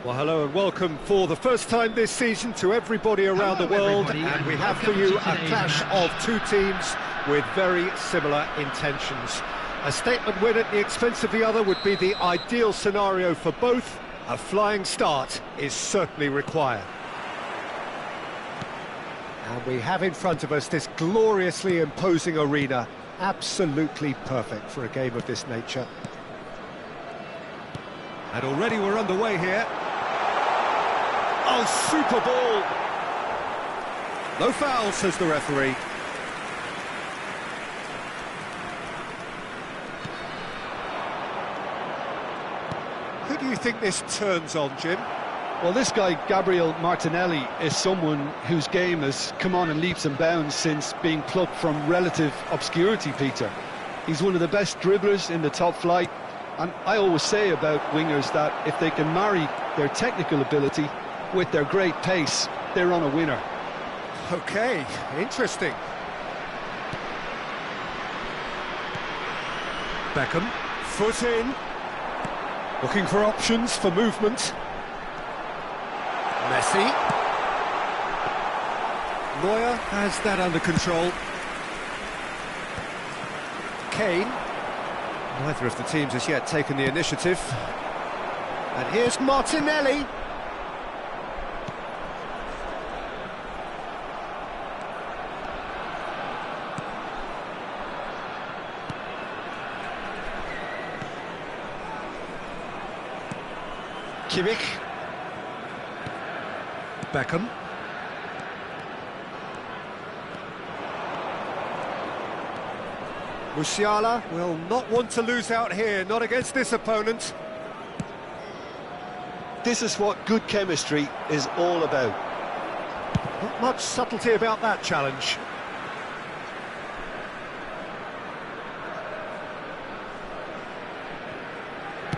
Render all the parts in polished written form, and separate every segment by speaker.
Speaker 1: Well, hello and welcome for the first time this season to everybody around the world, and we have for you a clash of two teams with very similar intentions. A statement win at the expense of the other would be the ideal scenario for both. A flying start is certainly required. And we have in front of us this gloriously imposing arena, absolutely perfect for a game of this nature. And already we're underway here. Oh, super ball! No foul, says the referee. Who do you think this turns on, Jim?
Speaker 2: Well, this guy, Gabriel Martinelli, is someone whose game has come on in leaps and bounds since being plucked from relative obscurity, Peter. He's one of the best dribblers in the top flight, and I always say about wingers that if they can marry their technical ability with their great pace, they're on a winner.
Speaker 1: Okay, interesting. Beckham, foot in. Looking for options for movement. Messi. Neuer has that under control. Kane. Neither of the teams has yet taken the initiative. And here's Martinelli. Kimmich. Beckham. Musiala will not want to lose out here, not against this opponent.
Speaker 2: This is what good chemistry is all about.
Speaker 1: Not much subtlety about that challenge.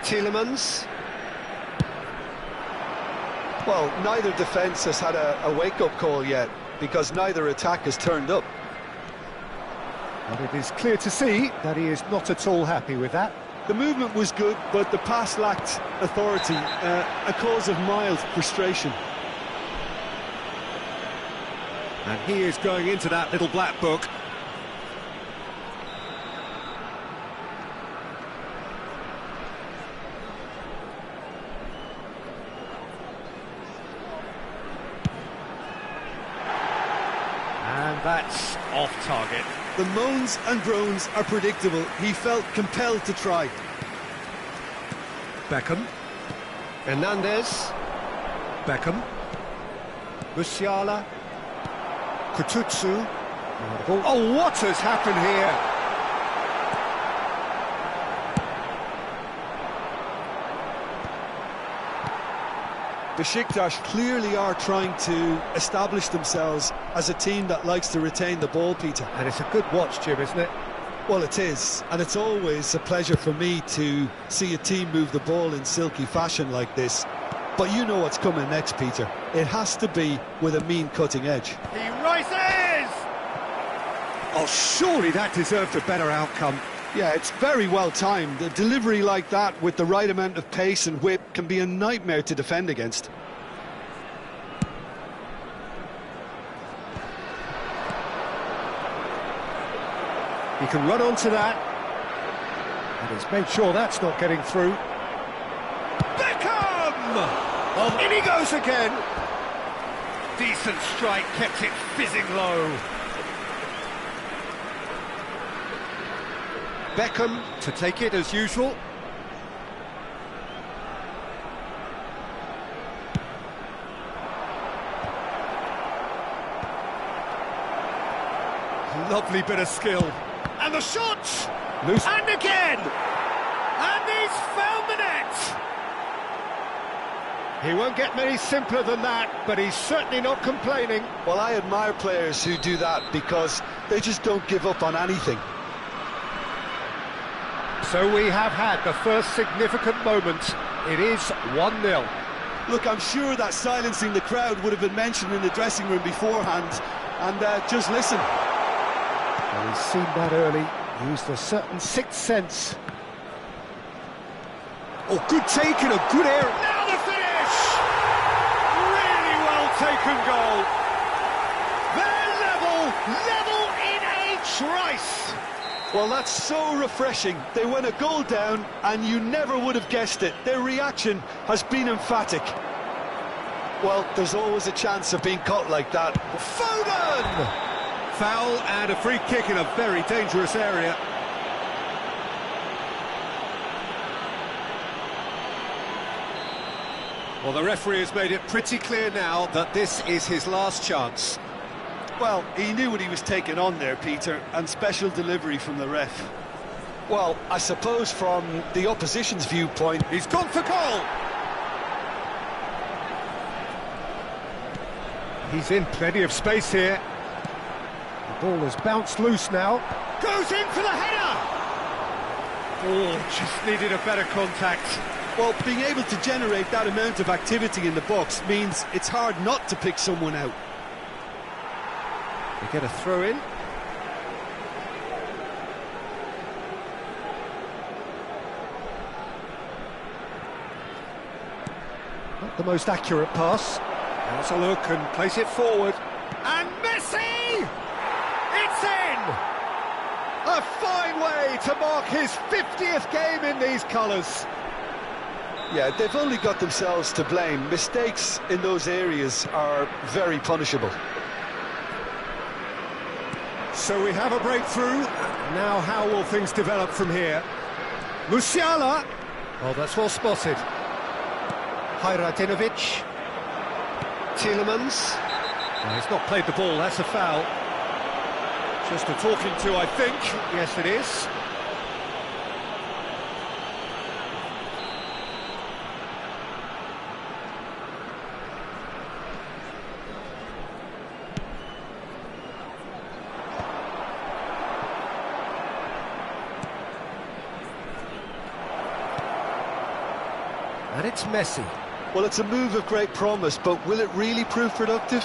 Speaker 1: Tielemans.
Speaker 2: Well, neither defence has had a wake-up call yet, because neither attack has turned up.
Speaker 1: And it is clear to see that he is not at all happy with that.
Speaker 2: The movement was good, but the pass lacked authority, a cause of mild frustration.
Speaker 1: And he is going into that little black book. And that's off target.
Speaker 2: The moans and groans are predictable. He felt compelled to try.
Speaker 1: Beckham. Hernandez. Beckham. Musiala. Kututsu. Oh, what has happened here?
Speaker 2: Besiktas clearly are trying to establish themselves as a team that likes to retain the ball, Peter.
Speaker 1: And it's a good watch, Jim, isn't it?
Speaker 2: Well, it is, and it's always a pleasure for me to see a team move the ball in silky fashion like this. But you know what's coming next, Peter. It has to be with a mean cutting edge.
Speaker 1: He rises! Oh, surely that deserved a better outcome.
Speaker 2: Yeah, it's very well timed. A delivery like that with the right amount of pace and whip can be a nightmare to defend against.
Speaker 1: He can run onto that. And he's made sure that's not getting through. Beckham! Oh, in he goes again. Decent strike, kept it fizzing low. Beckham to take it as usual. Lovely bit of skill. And the shot! Loose. And again! And he's found the net! He won't get many simpler than that, but he's certainly not complaining.
Speaker 2: Well, I admire players who do that because they just don't give up on anything.
Speaker 1: So we have had the first significant moment. It is 1-0.
Speaker 2: Look, I'm sure that silencing the crowd would have been mentioned in the dressing room beforehand. And just listen.
Speaker 1: Well, he's seen that early, used a certain sixth sense. Oh, good take and a good air. Now the finish! taken goal. They're level in a trice.
Speaker 2: Well, that's so refreshing. They went a goal down, and you never would have guessed it. Their reaction has been emphatic. Well, there's always a chance of being caught like that.
Speaker 1: Foden! Foul and a free kick in a very dangerous area. Well, the referee has made it pretty clear now that this is his last chance.
Speaker 2: Well, he knew what he was taking on there, Peter, and special delivery from the ref. Well, I suppose from the opposition's viewpoint...
Speaker 1: He's gone for goal! He's in plenty of space here. The ball has bounced loose now. Goes in for the header! Oh, just needed a better contact.
Speaker 2: Well, being able to generate that amount of activity in the box means it's hard not to pick someone out.
Speaker 1: They get a throw in. Not the most accurate pass. Has a look and plays it forward. And Messi! It's in! A fine way to mark his 50th game in these colours.
Speaker 2: Yeah, they've only got themselves to blame. Mistakes in those areas are very punishable.
Speaker 1: So we have a breakthrough. Now how will things develop from here? Musiala. Oh, that's well spotted. Hajradinovic. Tielemans. No, he's not played the ball, that's a foul. Just a talking to, I think. Yes, it is. And it's Messi.
Speaker 2: Well, it's a move of great promise, but will it really prove productive?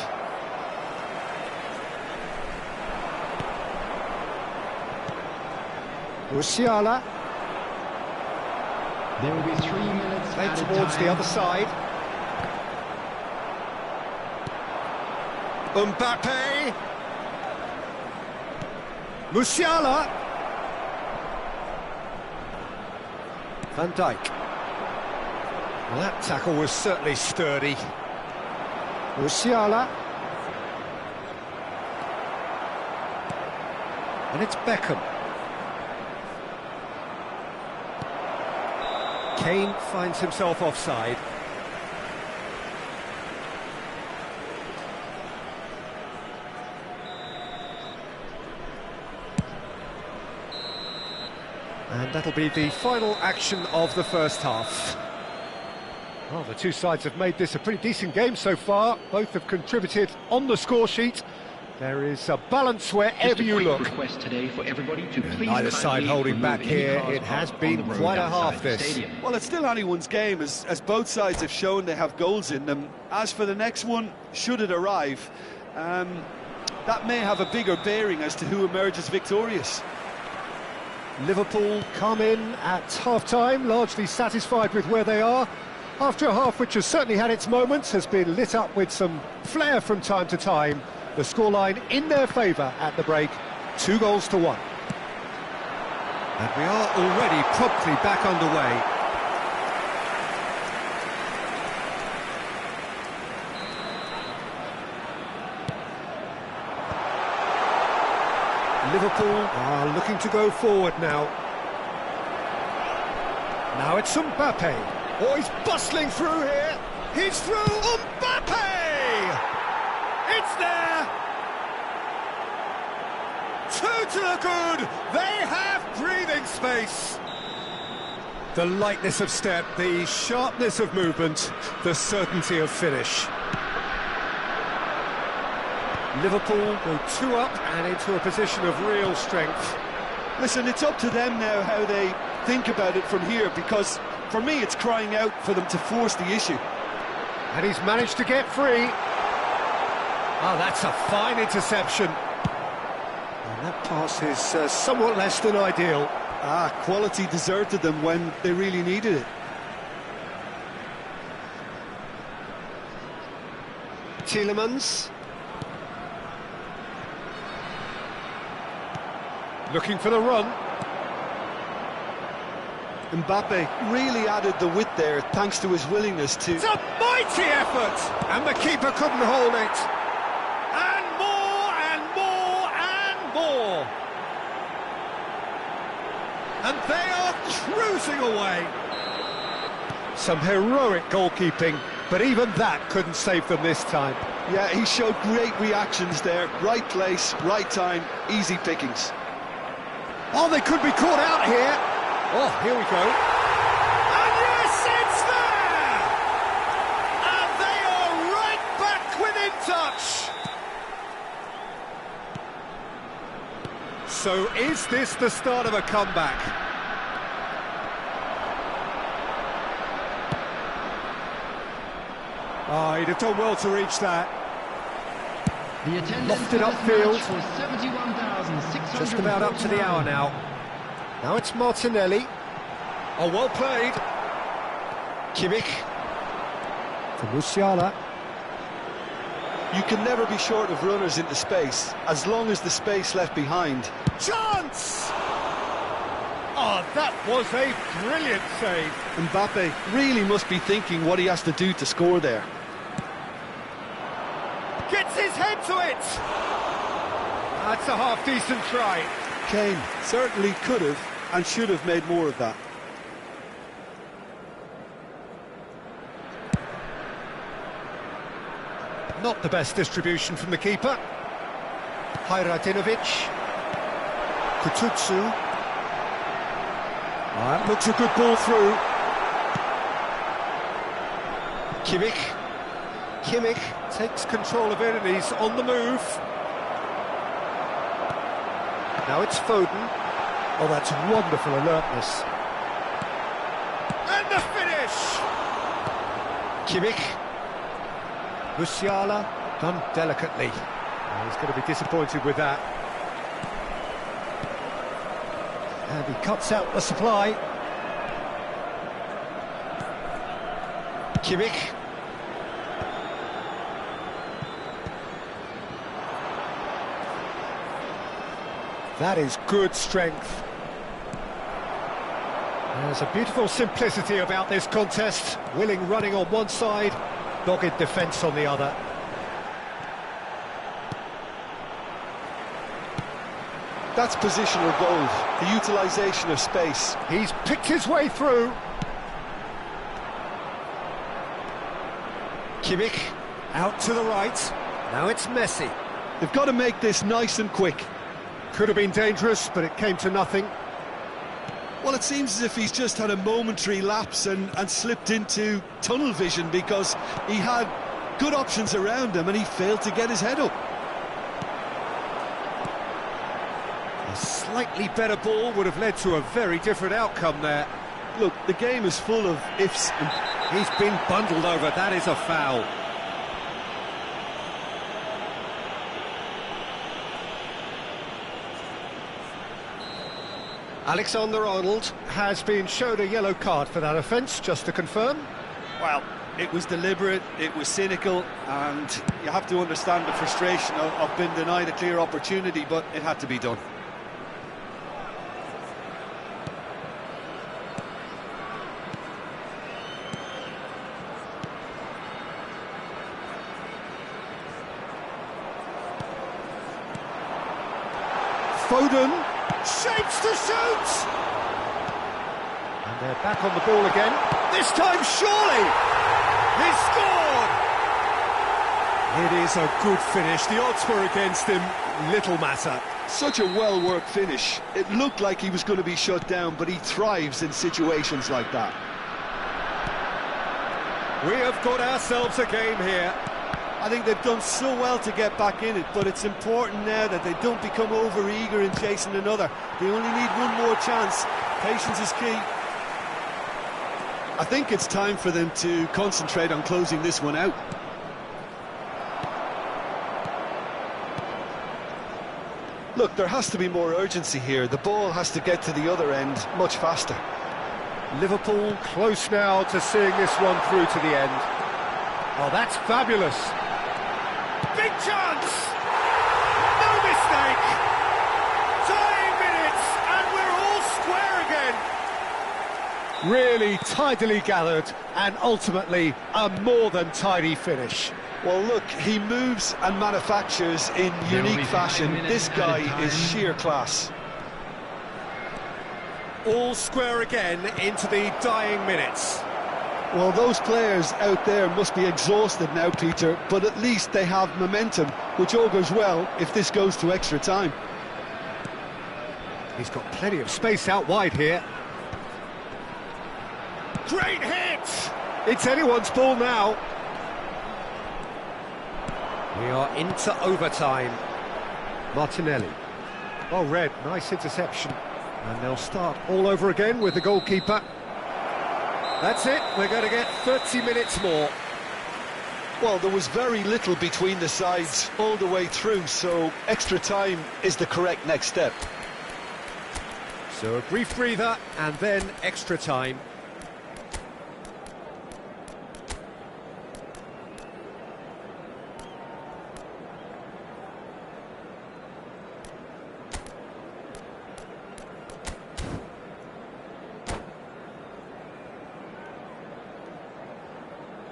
Speaker 1: Musiala.
Speaker 3: There will be 3 minutes
Speaker 1: Played
Speaker 3: added
Speaker 1: towards
Speaker 3: time.
Speaker 1: the other side. Mbappe. Musiala. Van Dijk. Well, that tackle was certainly sturdy. Musiala. And it's Beckham. Kane finds himself offside. And that'll be the final action of the first half. Well, the two sides have made this a pretty decent game so far. Both have contributed on the score sheet. There is a balance wherever you look.
Speaker 3: Request today for everybody to please
Speaker 1: Neither side
Speaker 3: kindly
Speaker 1: holding
Speaker 3: remove
Speaker 1: back
Speaker 3: any
Speaker 1: here.
Speaker 3: cars
Speaker 1: It has
Speaker 3: parked
Speaker 1: been
Speaker 3: on the road
Speaker 1: quite a
Speaker 3: outside
Speaker 1: half,
Speaker 3: the
Speaker 1: this.
Speaker 3: stadium.
Speaker 2: Well, it's still anyone's game, as both sides have shown they have goals in them. As for the next one, should it arrive, that may have a bigger bearing as to who emerges victorious.
Speaker 1: Liverpool come in at half-time, largely satisfied with where they are. After a half which has certainly had its moments, has been lit up with some flair from time to time. The scoreline in their favour at the break, 2-1. And we are already promptly back underway. Liverpool are looking to go forward now. Now it's Mbappe. Oh, he's bustling through here. He's through. Mbappe! It's there. 2 to the good. They have breathing space. The lightness of step, the sharpness of movement, the certainty of finish. Liverpool go 2 up and into a position of real strength.
Speaker 2: Listen, it's up to them now how they think about it from here, because for me it's crying out for them to force the issue.
Speaker 1: And he's managed to get free. Oh, that's a fine interception. And that pass is somewhat less than ideal.
Speaker 2: Quality deserted them when they really needed it.
Speaker 1: Tielemans. Looking for the run.
Speaker 2: Mbappe really added the width there thanks to his willingness to...
Speaker 1: It's a mighty effort! And the keeper couldn't hold it. And more, and more, and more. And they are cruising away. Some heroic goalkeeping, but even that couldn't save them this time.
Speaker 2: Yeah, he showed great reactions there. Right place, right time, easy pickings.
Speaker 1: Oh, they could be caught out here. Oh, here we go. And yes, it's there! And they are right back within touch. So is this the start of a comeback? Oh, he'd have done well to reach that.
Speaker 3: The attendance
Speaker 1: Lofted upfield.
Speaker 3: was 71,600.
Speaker 1: Just about up to the hour now. Now it's Martinelli. Oh, well played. Kimmich. For Musiala.
Speaker 2: You can never be short of runners into space, as long as the space left behind.
Speaker 1: Chance! Oh, that was a brilliant save.
Speaker 2: Mbappe really must be thinking what he has to do to score there.
Speaker 1: Gets his head to it! That's a half-decent try.
Speaker 2: Kane certainly could have and should have made more of that.
Speaker 1: Not the best distribution from the keeper. Hajradinovic. Kututsu. That looks a good ball through. Kimmich takes control of it and he's on the move. Now it's Foden. Oh, that's wonderful alertness. And the finish! Kimmich. Musiala, done delicately. Oh, he's going to be disappointed with that. And he cuts out the supply. Kimmich. That is good strength. There's a beautiful simplicity about this contest. Willing running on one side, dogged defence on the other.
Speaker 2: That's positional gold, the utilisation of space.
Speaker 1: He's picked his way through. Kimmich, out to the right. Now it's Messi.
Speaker 2: They've got to make this nice and quick.
Speaker 1: Could have been dangerous, but it came to nothing.
Speaker 2: Well, it seems as if he's just had a momentary lapse and slipped into tunnel vision because he had good options around him and he failed to get his head up.
Speaker 1: A slightly better ball would have led to a very different outcome there.
Speaker 2: Look, the game is full of ifs and...
Speaker 1: He's been bundled over, that is a foul. Alexander-Arnold has been showed a yellow card for that offence, just to confirm.
Speaker 2: Well, it was deliberate, it was cynical, and you have to understand the frustration of being denied a clear opportunity, but it had to be done.
Speaker 1: Foden shapes to shoot! And they're back on the ball again. This time, surely! He's scored! It is a good finish. The odds were against him. Little matter.
Speaker 2: Such a well-worked finish. It looked like he was going to be shut down, but he thrives in situations like that.
Speaker 1: We have got ourselves a game here.
Speaker 2: I think they've done so well to get back in it, but it's important now that they don't become over-eager in chasing another. They only need one more chance. Patience is key. I think it's time for them to concentrate on closing this one out. Look, there has to be more urgency here. The ball has to get to the other end much faster.
Speaker 1: Liverpool close now to seeing this one through to the end. Oh, that's fabulous. Chance! No mistake! Tying minutes, and we're all square again! Really tidily gathered, and ultimately a more than tidy finish.
Speaker 2: Well, look, he moves and manufactures in unique fashion. This guy is sheer class.
Speaker 1: All square again into the dying minutes.
Speaker 2: Well, those players out there must be exhausted now, Peter, but at least they have momentum, which all goes well if this goes to extra time.
Speaker 1: He's got plenty of space out wide here. Great hit! It's anyone's ball now. We are into overtime. Martinelli. Well read, nice interception. And they'll start all over again with the goalkeeper. That's it, we're going to get 30 minutes more.
Speaker 2: Well, there was very little between the sides all the way through, so extra time is the correct next step.
Speaker 1: So a brief breather and then extra time.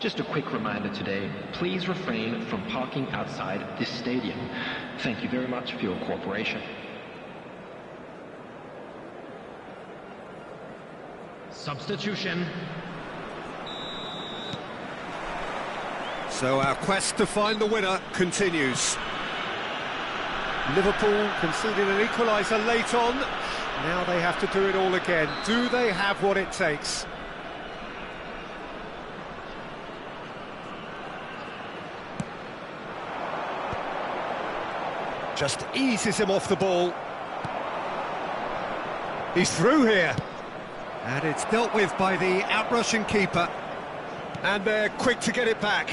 Speaker 3: Just a quick reminder today, please refrain from parking outside this stadium. Thank you very much for your cooperation. Substitution.
Speaker 1: So our quest to find the winner continues. Liverpool conceded an equaliser late on. Now they have to do it all again. Do they have what it takes? Just eases him off the ball. He's through here. And it's dealt with by the outrushing keeper. And they're quick to get it back.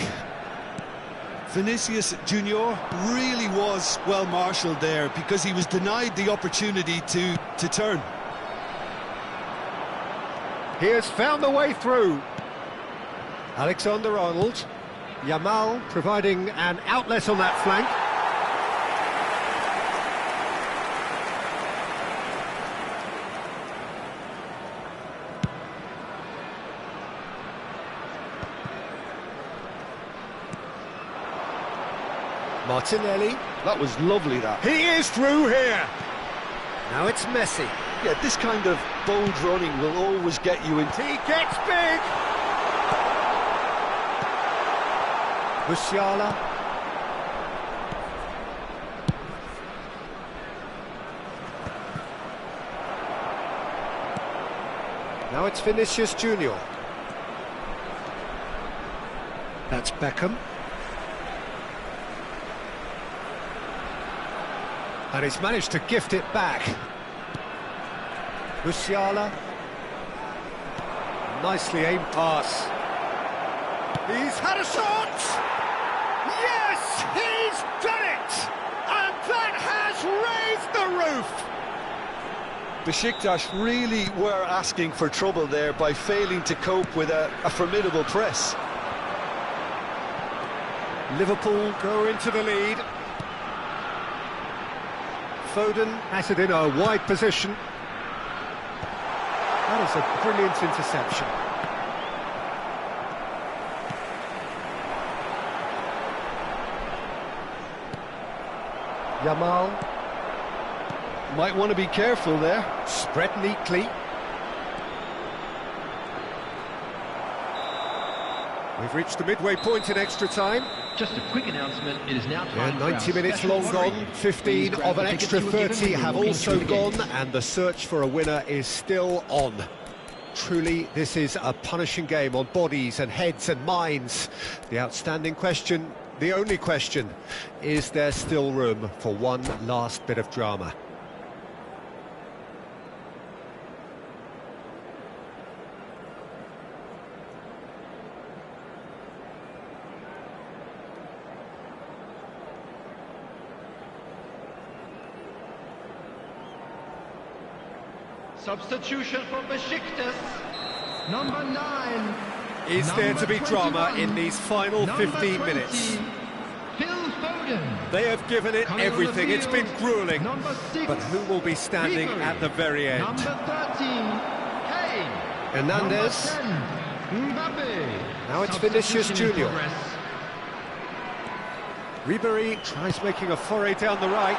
Speaker 2: Vinicius Junior really was well marshalled there because he was denied the opportunity to turn.
Speaker 1: He has found the way through. Alexander-Arnold. Yamal providing an outlet on that flank. Martinelli.
Speaker 2: That was lovely, that.
Speaker 1: He is through here. Now it's Messi.
Speaker 2: Yeah, this kind of bold running will always get you into...
Speaker 1: He gets big. Musiala. Now it's Vinicius Junior. That's Beckham. And he's managed to gift it back. Musiala. Nicely aimed pass. He's had a shot! Yes, he's done it! And that has raised the roof!
Speaker 2: Besiktas really were asking for trouble there by failing to cope with a formidable press.
Speaker 1: Liverpool go into the lead. Foden has it in a wide position. That is a brilliant interception. Yamal.
Speaker 2: Might want to be careful there.
Speaker 1: Spread neatly. We've reached the midway point in extra time.
Speaker 3: Just a quick announcement, it is now time for
Speaker 1: 90
Speaker 3: our
Speaker 1: minutes
Speaker 3: special
Speaker 1: long
Speaker 3: lottery.
Speaker 1: gone, 15
Speaker 3: Please grab
Speaker 1: of an
Speaker 3: the
Speaker 1: extra
Speaker 3: tickets you were
Speaker 1: 30
Speaker 3: given
Speaker 1: have
Speaker 3: and
Speaker 1: also
Speaker 3: walk into the
Speaker 1: gone,
Speaker 3: gates.
Speaker 1: and the search for a winner is still on. Truly, this is a punishing game on bodies and heads and minds. The outstanding question, the only question, is there still room for one last bit of drama?
Speaker 3: Substitution for Besiktas. Number 9.
Speaker 1: Is there to be drama in these final
Speaker 3: Number
Speaker 1: 15
Speaker 3: 20,
Speaker 1: minutes?
Speaker 3: Phil Foden.
Speaker 1: They have given it everything. It's been grueling. But who will be standing at the very end?
Speaker 3: Number 13, Kane.
Speaker 1: Hernandez.
Speaker 3: Mbappe.
Speaker 1: Now it's Vinicius
Speaker 3: Substitution in
Speaker 1: Junior.
Speaker 3: progress.
Speaker 1: Ribery tries making a foray down the right.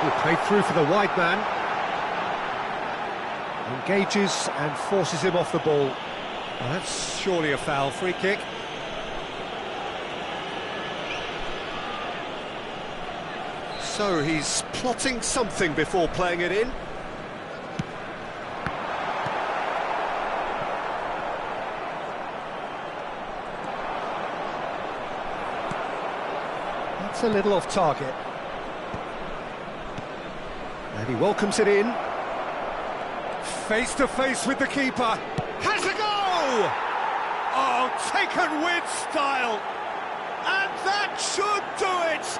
Speaker 1: He played through for the wide man. Engages and forces him off the ball. Well, that's surely a foul. Free kick. So he's plotting something before playing it in. That's a little off target. And he welcomes it in. Face to face with the keeper. Has a go! Oh, taken with style. And that should do it!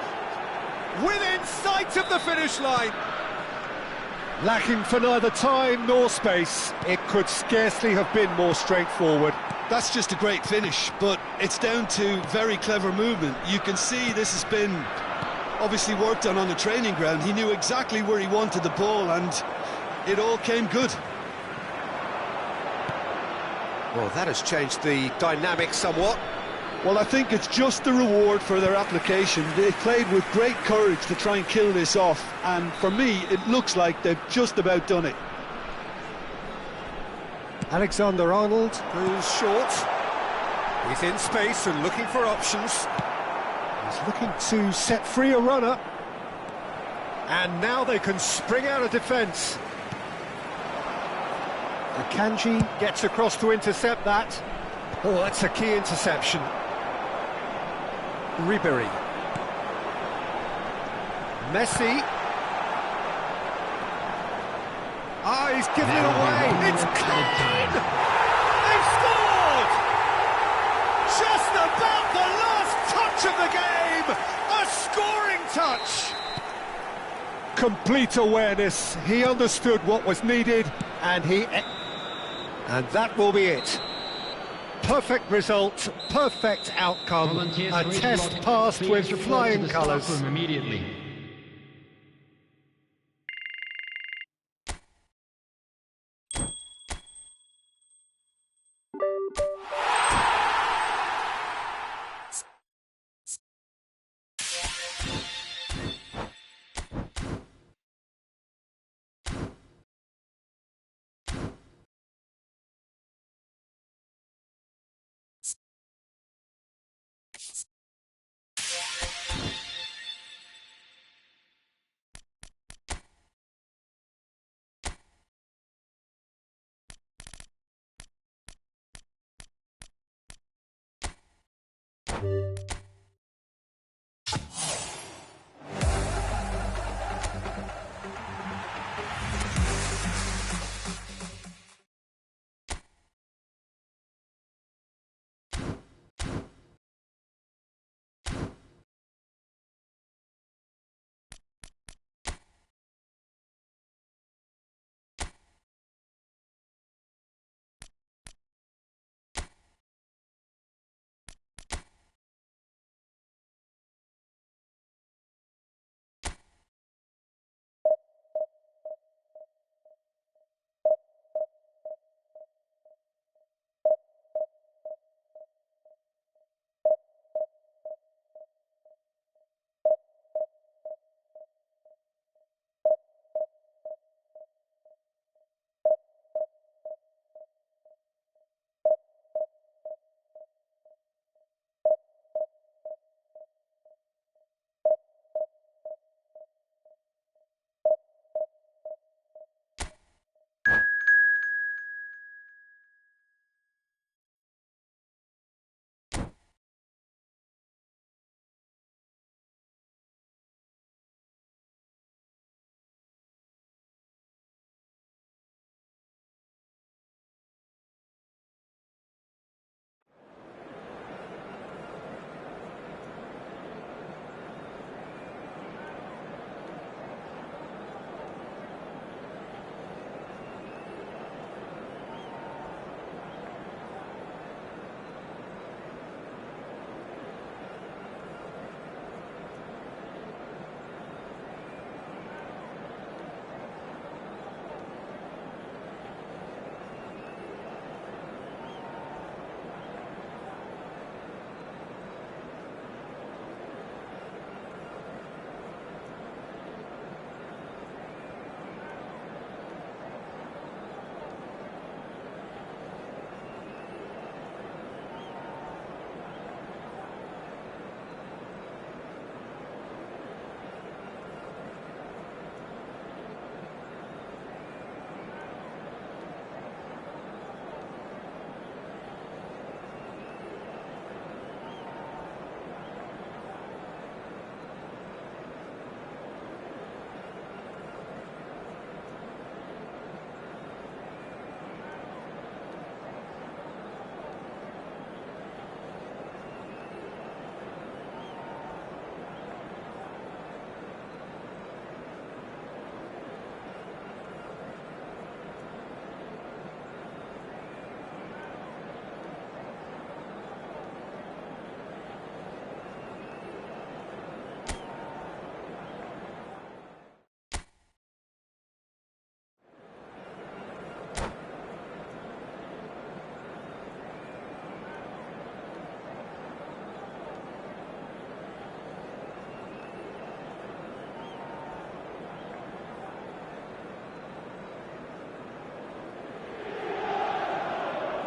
Speaker 1: Within sight of the finish line. Lacking for neither time nor space. It could scarcely have been more straightforward.
Speaker 2: That's just a great finish, but it's down to very clever movement. You can see this has been obviously worked on the training ground. He knew exactly where he wanted the ball, and it all came good.
Speaker 1: Well, that has changed the dynamic somewhat.
Speaker 2: Well, I think it's just the reward for their application. They played with great courage to try and kill this off, and for me, it looks like they've just about done it.
Speaker 1: Alexander-Arnold goes short. He's in space and looking for options. He's looking to set free a runner. And now they can spring out of defence. Akanji gets across to intercept that. Oh, that's a key interception. Ribery. Messi. Ah, he's given it away. It's Kane! They've scored! Just about the last touch of the game! A scoring touch! Complete awareness. He understood what was needed, and that will be it. Perfect result, perfect outcome. A test passed with flying colours.
Speaker 3: Immediately.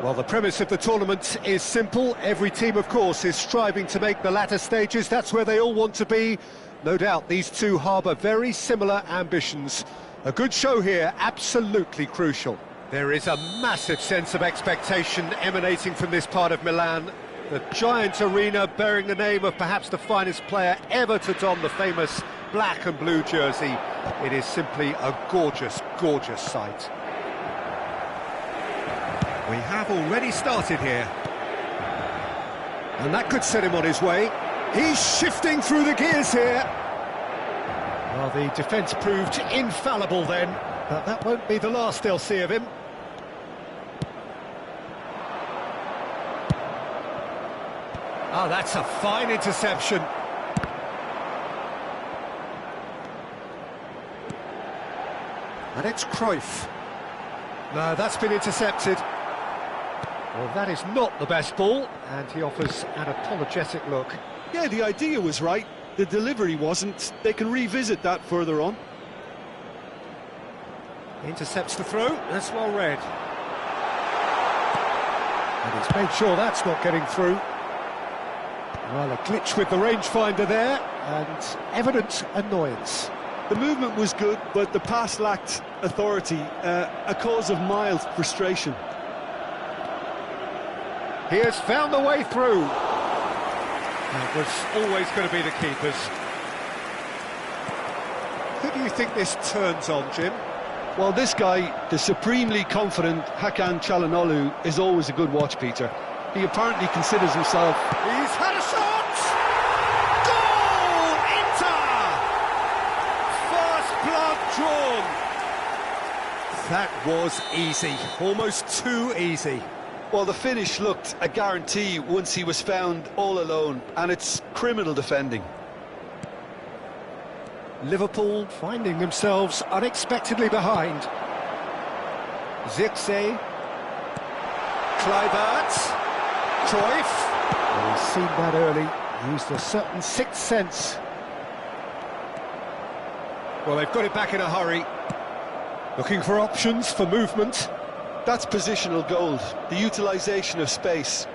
Speaker 1: Well, the premise of the tournament is simple. Every team, of course, is striving to make the latter stages. That's where they all want to be. No doubt these two harbour very similar ambitions. A good show here, absolutely crucial. There is a massive sense of expectation emanating from this part of Milan. The giant arena bearing the name of perhaps the finest player ever to don the famous black and blue jersey. It is simply a gorgeous, gorgeous sight. We have already started here. And that could set him on his way. He's shifting through the gears here. Well, the defence proved infallible then, but that won't be the last they'll see of him. Oh, that's a fine interception. And it's Cruyff. No, that's been intercepted. Well, that is not the best ball, and he offers an apologetic look.
Speaker 2: Yeah, the idea was right, the delivery wasn't. They can revisit that further on.
Speaker 1: Intercepts the throw, that's well read. And he's made sure that's not getting through. Well, a glitch with the rangefinder there, and evident annoyance.
Speaker 2: The movement was good, but the pass lacked authority, a cause of mild frustration.
Speaker 1: He has found the way through. That was always going to be the keepers. Who do you think this turns on, Jim?
Speaker 2: Well, this guy, the supremely confident Hakan Çalhanoğlu, is always a good watch, Peter. He apparently considers himself...
Speaker 1: He's had a shot! Goal! Inter! First blood drawn. That was easy, almost too easy.
Speaker 2: Well, the finish looked a guarantee once he was found all alone, and it's criminal defending.
Speaker 1: Liverpool finding themselves unexpectedly behind. Zirkzee. Kluivert. Cruyff. Well, he's seen that early, used a certain sixth sense. Well, they've got it back in a hurry. Looking for options, for movement.
Speaker 2: That's positional gold, the utilisation of space.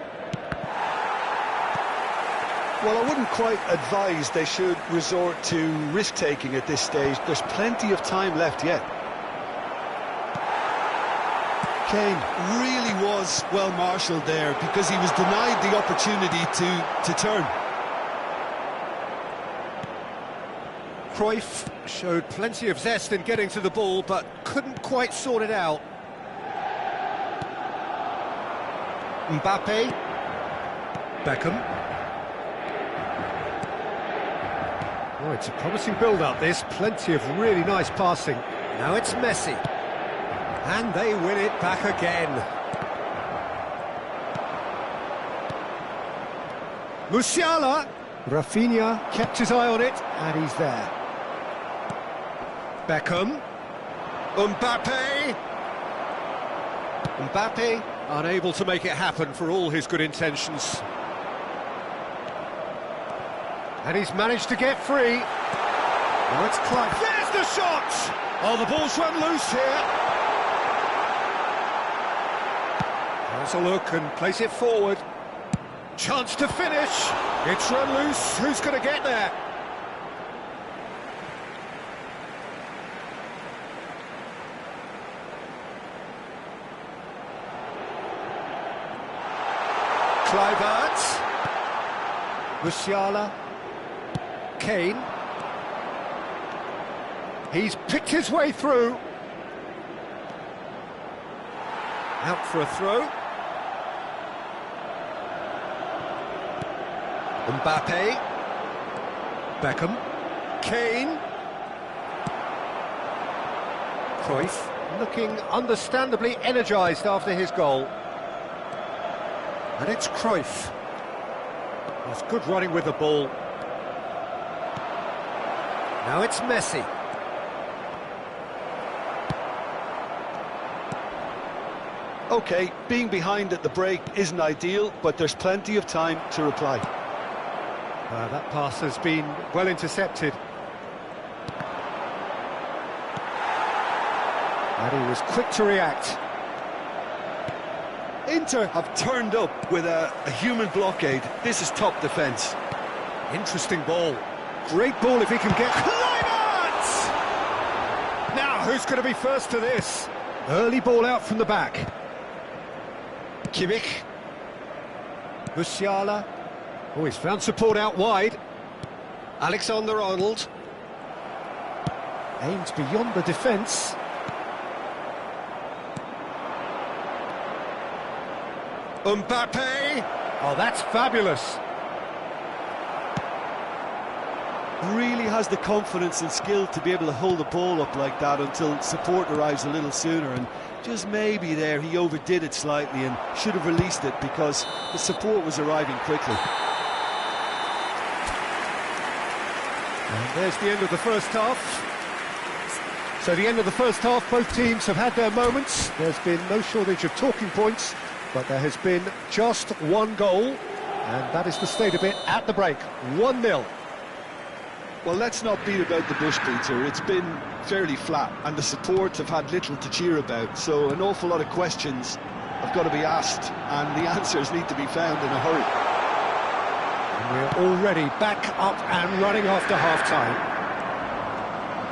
Speaker 2: Well, I wouldn't quite advise they should resort to risk-taking at this stage. There's plenty of time left yet.
Speaker 4: Kane really was well marshalled there because he was denied the opportunity to turn.
Speaker 1: Cruyff showed plenty of zest in getting to the ball, but couldn't quite sort it out. Mbappe. Beckham. Oh, it's a promising build-up, this. Plenty of really nice passing. Now it's Messi. And they win it back again. Musiala. Rafinha kept his eye on it, and he's there. Beckham. Mbappe. Mbappe unable to make it happen for all his good intentions. And he's managed to get free. Now it's Clive. There's the shot! Oh, the ball's run loose here. Has a look and place it forward. Chance to finish. It's run loose. Who's going to get there? Kluivert. Musiala. Kane. He's picked his way through. Out for a throw. Mbappe. Beckham. Kane. Cruyff looking understandably energised after his goal. And it's Cruyff. That's good running with the ball. Now it's Messi.
Speaker 2: OK, being behind at the break isn't ideal, but there's plenty of time to reply.
Speaker 1: That pass has been well intercepted. And he was quick to react.
Speaker 2: Inter have turned up with a human blockade. This is top defence.
Speaker 1: Interesting ball. Great ball if he can get... Kluivert! Now, who's going to be first to this? Early ball out from the back. Kimmich. Musiala. Oh, he's found support out wide. Alexander-Arnold. Aimed beyond the defence. Mbappe! Oh, that's fabulous.
Speaker 2: Really has the confidence and skill to be able to hold the ball up like that until support arrives a little sooner, and just maybe there he overdid it slightly and should have released it because the support was arriving quickly.
Speaker 1: And there's the end of the first half. So the end of the first half, both teams have had their moments. There's been no shortage of talking points, but there has been just one goal, and that is the state of it at the break. 1-0.
Speaker 2: Well, let's not beat about the bush, Peter. It's been fairly flat, and the support have had little to cheer about, so an awful lot of questions have got to be asked, and the answers need to be found in a hurry.
Speaker 1: And we're already back up and running after half-time.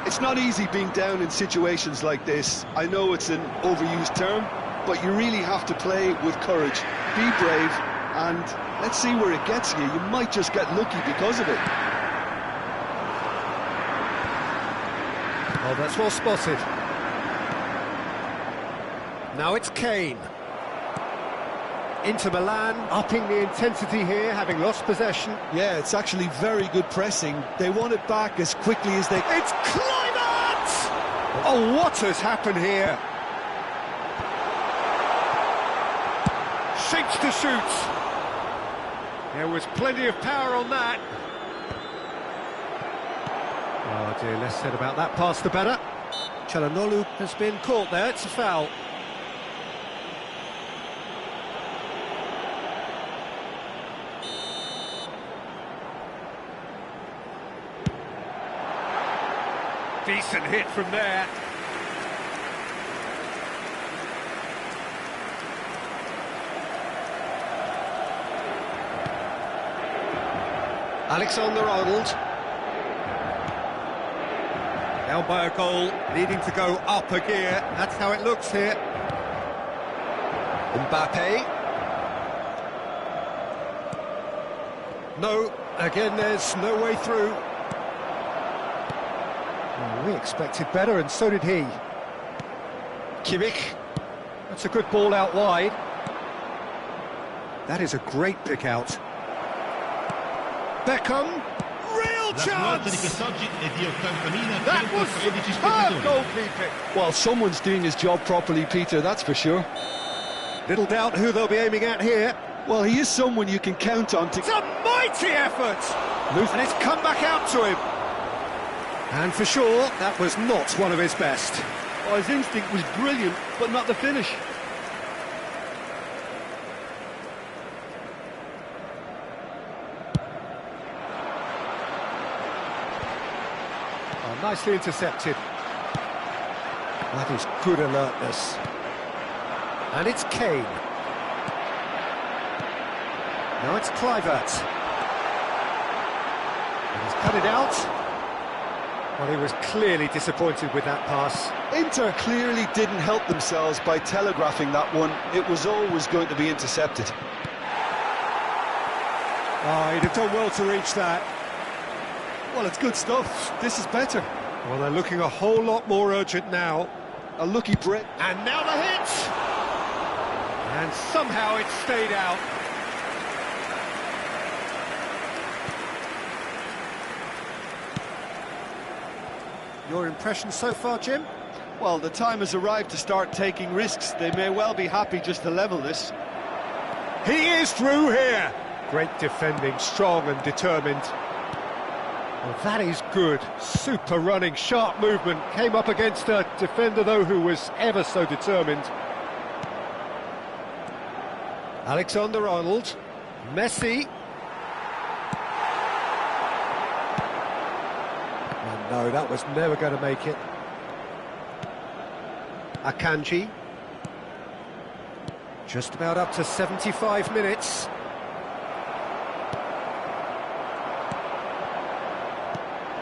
Speaker 2: It's not easy being down in situations like this. I know it's an overused term, but you really have to play with courage. Be brave, and let's see where it gets you. You might just get lucky because of it.
Speaker 1: Oh, that's well spotted. Now it's Kane. Inter Milan upping the intensity here, having lost possession.
Speaker 2: Yeah, it's actually very good pressing. They want it back as quickly as they...
Speaker 1: It's Kluivert! Oh, what has happened here? Shapes to shoot. There was plenty of power on that. Oh dear, less said about that pass the better. Çalhanoğlu has been caught there, it's a foul. Decent hit from there. Alexander-Arnold. Down by a goal, needing to go up a gear. That's how it looks here. Mbappe. No, again there's no way through. Well, we expected better, and so did he. Kimmich. That's a good ball out wide. That is a great pick out. Beckham. Real chance! That was superb goalkeeping.
Speaker 2: Well, someone's doing his job properly, Peter, that's for sure.
Speaker 1: Little doubt who they'll be aiming at here.
Speaker 2: Well, he is someone you can count on to...
Speaker 1: It's a mighty effort! And it's come back out to him. And for sure, that was not one of his best.
Speaker 2: Oh, his instinct was brilliant, but not the finish.
Speaker 1: Oh, nicely intercepted. That is good alertness. And it's Kane. Now it's Kluivert. And he's cut it out. Well, he was clearly disappointed with that pass.
Speaker 2: Inter clearly didn't help themselves by telegraphing that one. It was always going to be intercepted.
Speaker 1: Oh, he'd have done well to reach that.
Speaker 2: Well, it's good stuff. This is better.
Speaker 1: Well, they're looking a whole lot more urgent now.
Speaker 2: A lucky break.
Speaker 1: And now the hit! And somehow it stayed out. Your impression so far, Jim?
Speaker 2: Well, the time has arrived to start taking risks. They may well be happy just to level this.
Speaker 1: He is through here! Great defending, strong and determined. Well, that is good. Super running, sharp movement. Came up against a defender, though, who was ever so determined. Alexander-Arnold. Messi. Oh, no, that was never going to make it. Akanji. Just about up to 75 minutes.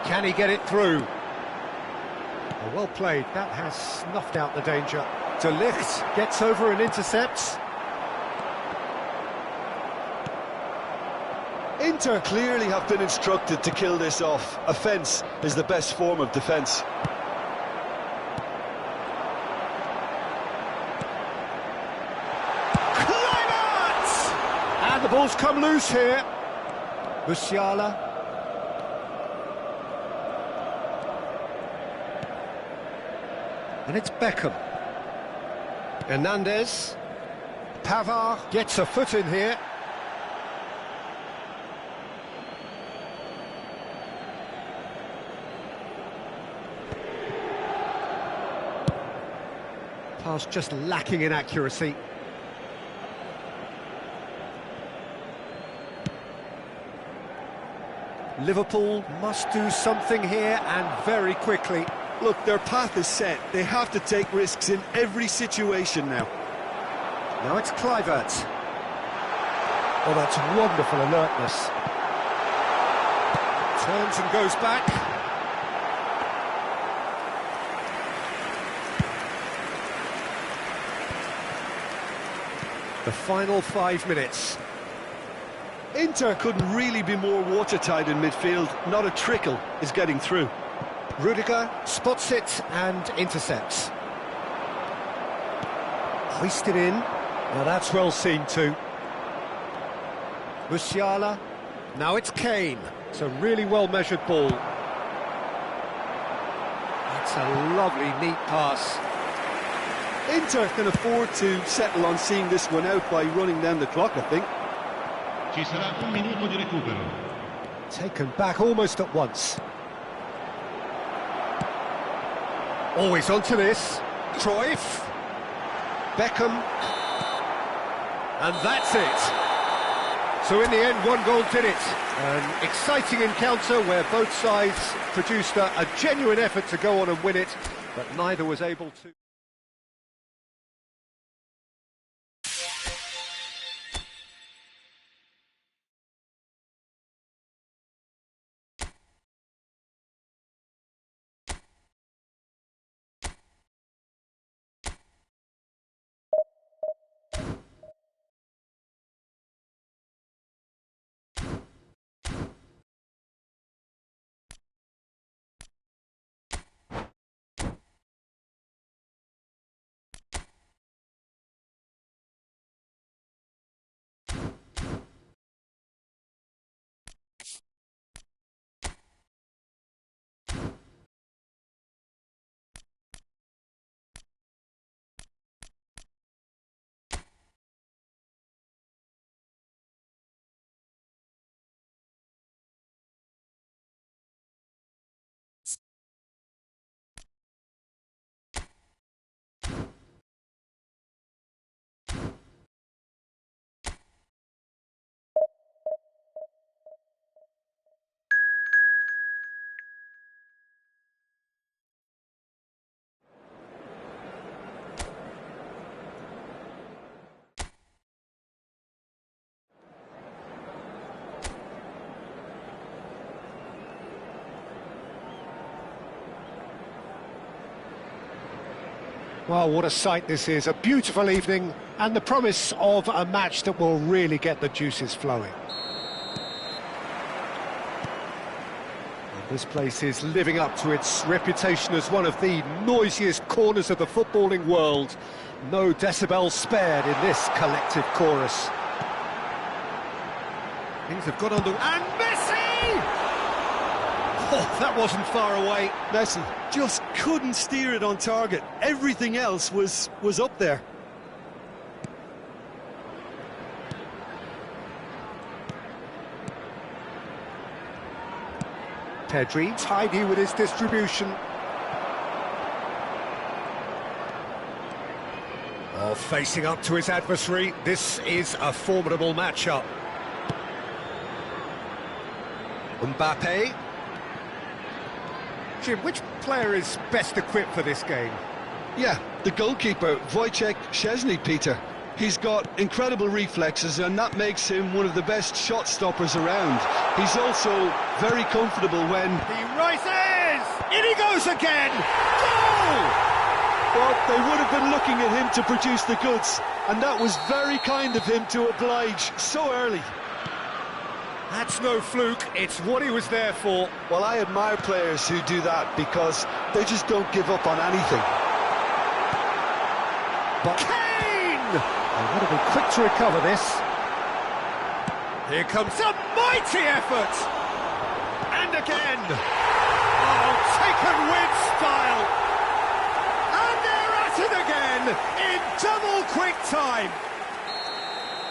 Speaker 1: Can he get it through? Oh, well played. That has snuffed out the danger. De Ligt gets over and intercepts.
Speaker 2: Inter clearly have been instructed to kill this off. Offence is the best form of defence.
Speaker 1: And the ball's come loose here. Musiala. And it's Beckham. Hernandez. Pavard gets a foot in here. Pass just lacking in accuracy. Liverpool must do something here, and very quickly.
Speaker 2: Look, their path is set. They have to take risks in every situation now.
Speaker 1: Now it's Kluivert. Oh, that's wonderful alertness. Turns and goes back. The final 5 minutes.
Speaker 2: Inter couldn't really be more watertight in midfield. Not a trickle is getting through.
Speaker 1: Rudiger spots it and intercepts. Hoisted in. Now that's well seen too. Musiala. Now it's Kane. It's a really well-measured ball. It's a lovely, neat pass.
Speaker 2: Inter can afford to settle on seeing this one out by running down the clock, I think.
Speaker 5: Ci sarà un minuto di recupero.
Speaker 1: Taken back almost at once. Always onto this. Cruyff. Beckham. And that's it. So in the end, one goal did it. An exciting encounter where both sides produced a genuine effort to go on and win it, but neither was able to. Well, what a sight this is. A beautiful evening and the promise of a match that will really get the juices flowing. And this place is living up to its reputation as one of the noisiest corners of the footballing world. No decibels spared in this collective chorus. Things have got on the... And Messi! Oh, that wasn't far away.
Speaker 2: Messi just couldn't steer it on target. Everything else was up there.
Speaker 1: Pedri, tidy with his distribution. Oh, facing up to his adversary. This is a formidable matchup. Mbappe. Jim, which player is best equipped for this game?
Speaker 2: Yeah, the goalkeeper, Wojciech Szczesny, Peter. He's got incredible reflexes, and that makes him one of the best shot stoppers around. He's also very comfortable when...
Speaker 1: He rises! In he goes again! Goal!
Speaker 2: Well, they would have been looking at him to produce the goods, and that was very kind of him to oblige so early.
Speaker 1: That's no fluke, it's what he was there for.
Speaker 2: Well, I admire players who do that because they just don't give up on anything.
Speaker 1: But Kane! They would have been quick to recover this. Here comes a mighty effort! And again! Oh, taken with style! And they're at it again, in double quick time!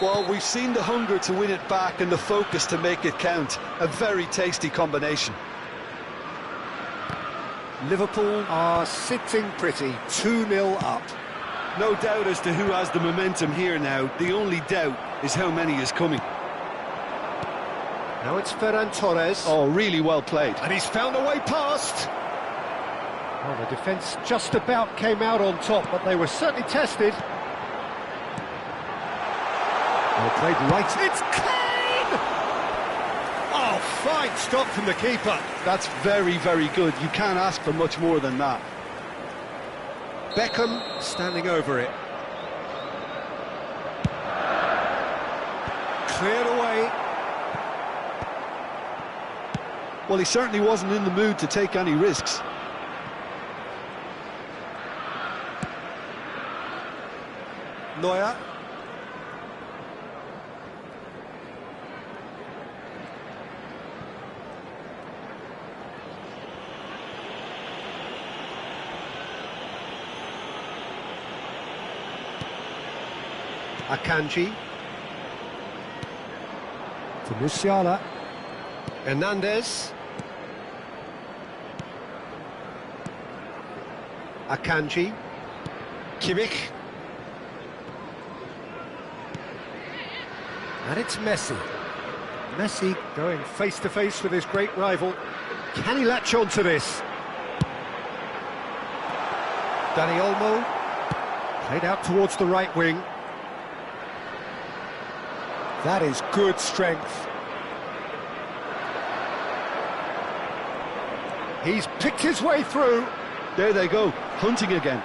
Speaker 2: Well, we've seen the hunger to win it back and the focus to make it count. A very tasty combination.
Speaker 1: Liverpool are sitting pretty, 2-0 up.
Speaker 2: No doubt as to who has the momentum here now. The only doubt is how many is coming.
Speaker 1: Now it's Ferran Torres.
Speaker 2: Oh, really well played.
Speaker 1: And he's found a way past. Well, the defence just about came out on top, but they were certainly tested. Well played right. It's Kane! Oh, fine stop from the keeper.
Speaker 2: That's very, very good. You can't ask for much more than that.
Speaker 1: Beckham standing over it. Cleared away.
Speaker 2: Well, he certainly wasn't in the mood to take any risks.
Speaker 1: Neuer. Akanji. To Musiala. Hernandez. Akanji. Kimmich. And it's Messi. Messi going face-to-face with his great rival. Can he latch on to this? Dani Olmo. Played out towards the right wing. That is good strength. He's picked his way through.
Speaker 2: There they go, hunting again.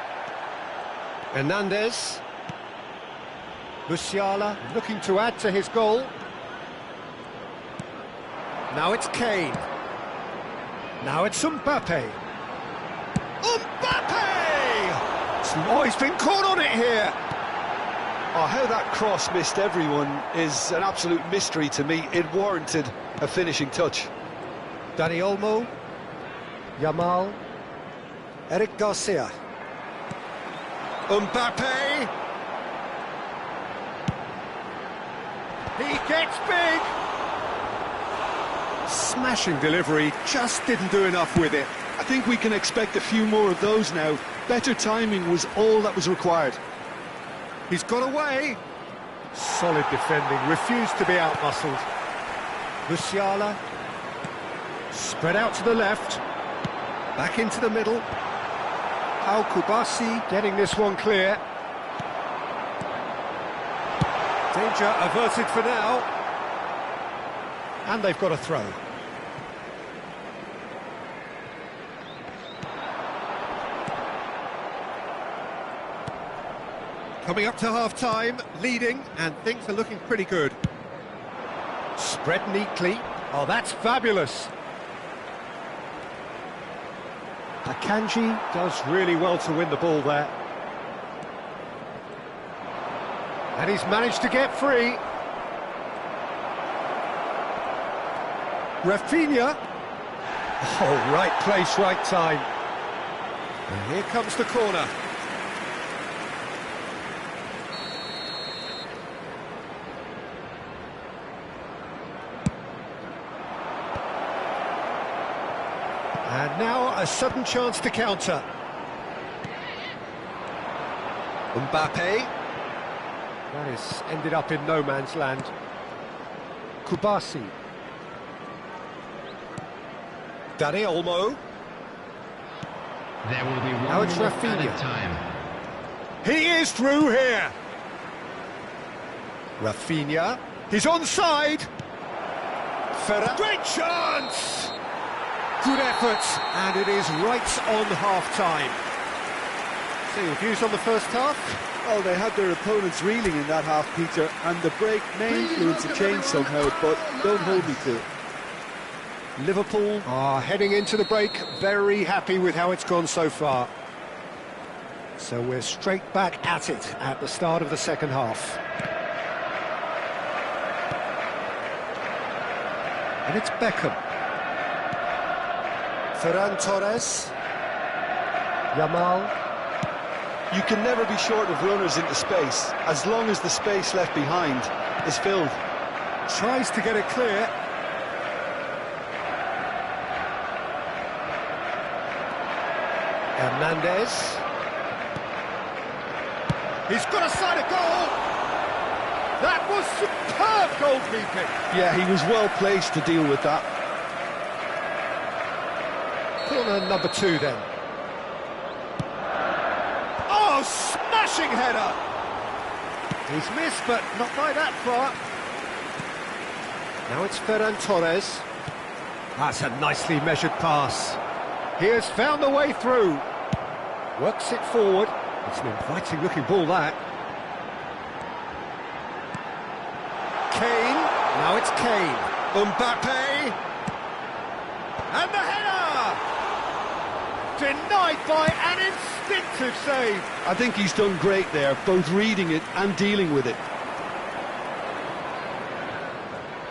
Speaker 1: Hernandez. Musiala looking to add to his goal. Now it's Kane. Now it's Mbappe. Mbappe! Oh, he's been caught on it here.
Speaker 2: Oh, how that cross missed everyone is an absolute mystery to me. It warranted a finishing touch.
Speaker 1: Dani Olmo. Yamal. Eric Garcia. Mbappe. He gets big. Smashing delivery, just didn't do enough with it.
Speaker 2: I think we can expect a few more of those now. Better timing was all that was required.
Speaker 1: He's got away. Solid defending, refused to be outmuscled. Musiala. Spread out to the left. Back into the middle. Al Kubasi getting this one clear. Danger averted for now. And they've got a throw. Coming up to half-time, leading, and things are looking pretty good. Spread neatly. Oh, that's fabulous. Akanji does really well to win the ball there. And he's managed to get free. Rafinha. Oh, right place, right time. And here comes the corner. And now a sudden chance to counter. Mbappe. That is ended up in no man's land. Kubasi. Dani Olmo.
Speaker 3: There will be
Speaker 1: Now
Speaker 3: one
Speaker 1: it's
Speaker 3: more
Speaker 1: Rafinha.
Speaker 3: added time.
Speaker 1: He is through here. Rafinha. He's onside. Great chance! Good effort, and it is right on half-time. So your views on the first half?
Speaker 2: Well, they had their opponents reeling in that half, Peter, and the break may influence a change somehow, but don't hold me to it.
Speaker 1: Liverpool are heading into the break, very happy with how it's gone so far. So we're straight back at it at the start of the second half. And it's Beckham. Ferran Torres. Yamal.
Speaker 2: You can never be short of runners into space, as long as the space left behind is filled.
Speaker 1: Tries to get it clear. Hernandez. He's got a side of goal. That was superb goalkeeping.
Speaker 2: Yeah, he was well placed to deal with that.
Speaker 1: Corner number 2 then. Oh, smashing header! He's missed, but not by that far. Now it's Ferran Torres. That's a nicely measured pass. He has found the way through. Works it forward. It's an inviting looking ball, that. Kane. Now it's Kane. Mbappe. And the header! Denied by an instinctive save.
Speaker 2: I think he's done great there, both reading it and dealing with it.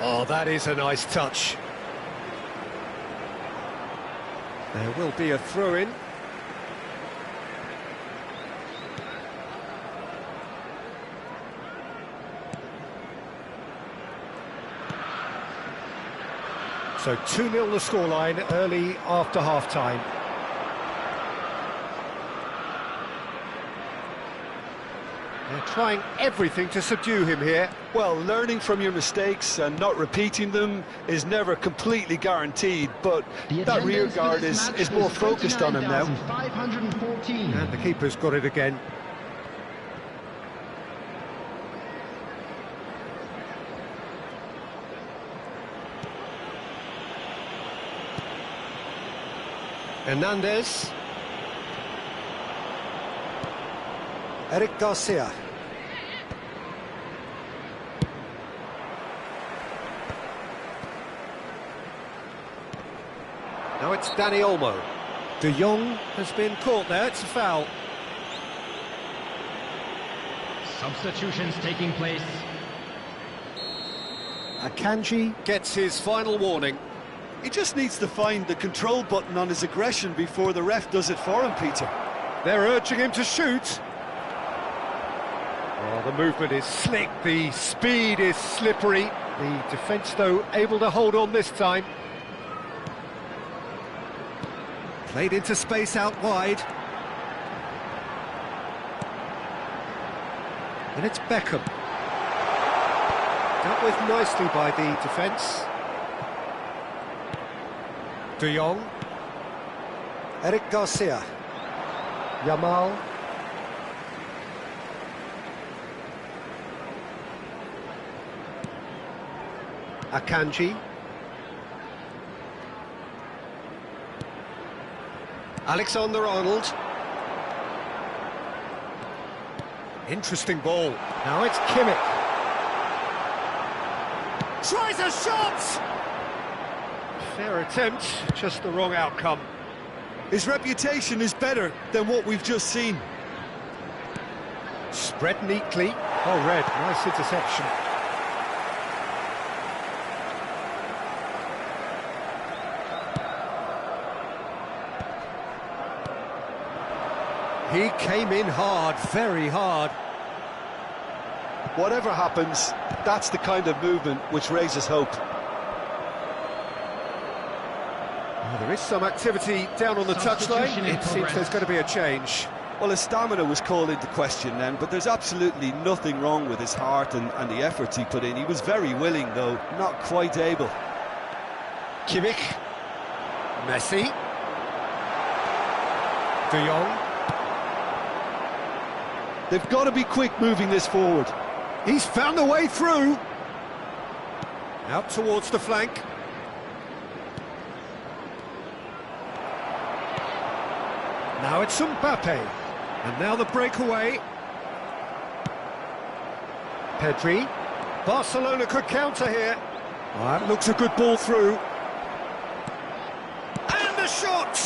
Speaker 1: Oh, that is a nice touch. There will be a throw-in. So 2-0 the scoreline early after half-time. They're trying everything to subdue him here.
Speaker 2: Well, learning from your mistakes and not repeating them is never completely guaranteed, but that rear guard is more focused on him now.
Speaker 1: And the keeper's got it again. Hernandez. Eric Garcia. Now it's Dani Olmo. De Jong has been caught there, it's a foul.
Speaker 3: Substitutions taking place.
Speaker 1: Akanji gets his final warning.
Speaker 2: He just needs to find the control button on his aggression before the ref does it for him, Peter.
Speaker 1: They're urging him to shoot. Oh, the movement is slick, the speed is slippery. The defence, though, able to hold on this time. Played into space out wide. And it's Beckham. Dealt with nicely by the defence. De Jong. Eric Garcia. Yamal. Akanji. Alexander-Arnold. Interesting ball. Now it's Kimmich. Tries a shot! Fair attempt, just the wrong outcome.
Speaker 2: His reputation is better than what we've just seen.
Speaker 1: Spread neatly. Oh, Red, nice interception. He came in hard, very hard.
Speaker 2: Whatever happens, that's the kind of movement which raises hope.
Speaker 1: Oh, there is some activity down on the touchline. It seems there's going to be a change.
Speaker 2: Well, his stamina was called into question then, but there's absolutely nothing wrong with his heart and the efforts he put in. He was very willing, though, not quite able.
Speaker 1: Kimmich. Messi. De Jong.
Speaker 2: They've got to be quick moving this forward.
Speaker 1: He's found a way through. Out towards the flank. Now it's Mbappe. And now the breakaway. Pedri. Barcelona could counter here. Oh, that looks a good ball through. And the shot!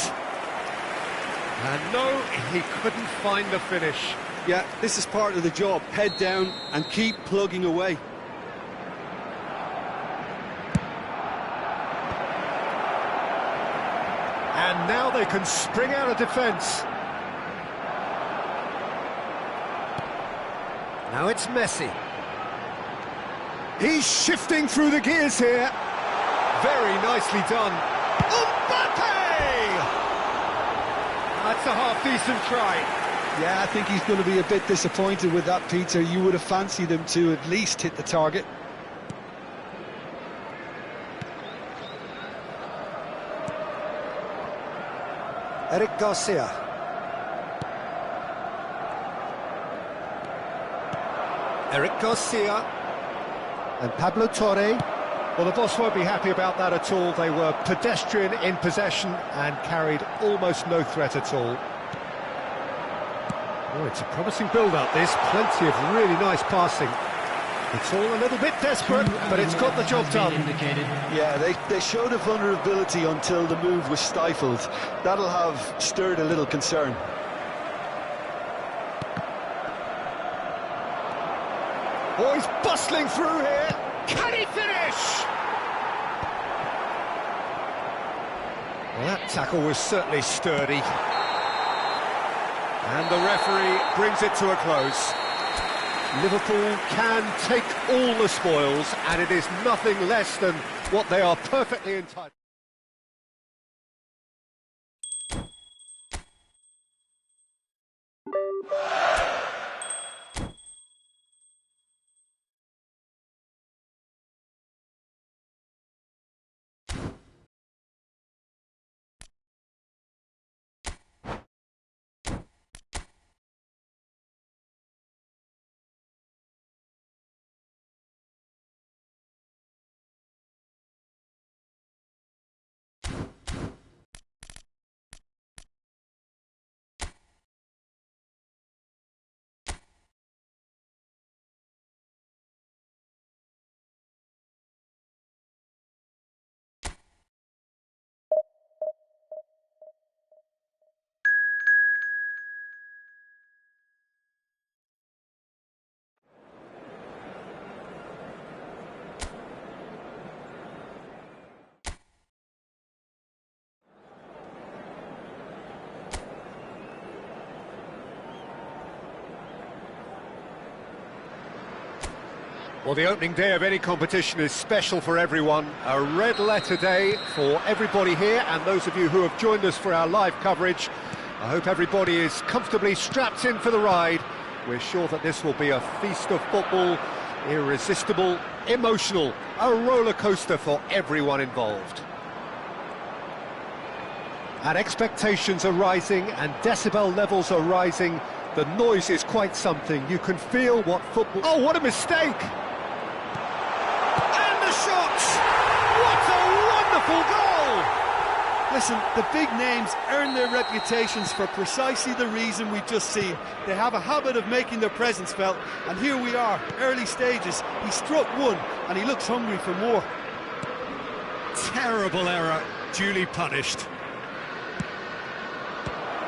Speaker 1: And no, he couldn't find the finish.
Speaker 2: Yeah, this is part of the job. Head down and keep plugging away.
Speaker 1: And now they can spring out of defence. Now it's Messi. He's shifting through the gears here. Very nicely done. Mbappe! That's a half-decent try.
Speaker 2: Yeah, I think he's going to be a bit disappointed with that, Peter. You would have fancied him to at least hit the target.
Speaker 1: Eric Garcia. Eric Garcia. And Pablo Torre. Well, the boss won't be happy about that at all. They were pedestrian in possession and carried almost no threat at all. Oh, it's a promising build-up, this. Plenty of really nice passing. It's all a little bit desperate, but it's got the job done.
Speaker 2: Yeah, they showed a vulnerability until the move was stifled. That'll have stirred a little concern.
Speaker 1: Oh, he's bustling through here. Can he finish? Well, that tackle was certainly sturdy. And the referee brings it to a close. Liverpool can take all the spoils, and it is nothing less than what they are perfectly entitled. Well, the opening day of any competition is special for everyone. A red letter day for everybody here, and those of you who have joined us for our live coverage. I hope everybody is comfortably strapped in for the ride. We're sure that this will be a feast of football, irresistible, emotional, a roller coaster for everyone involved. And expectations are rising, and decibel levels are rising. The noise is quite something. You can feel what football... Oh, what a mistake! What a wonderful goal!
Speaker 2: Listen, the big names earn their reputations for precisely the reason we've just seen. They have a habit of making their presence felt, and here we are, early stages. He struck one, and he looks hungry for more.
Speaker 1: Terrible error, duly punished.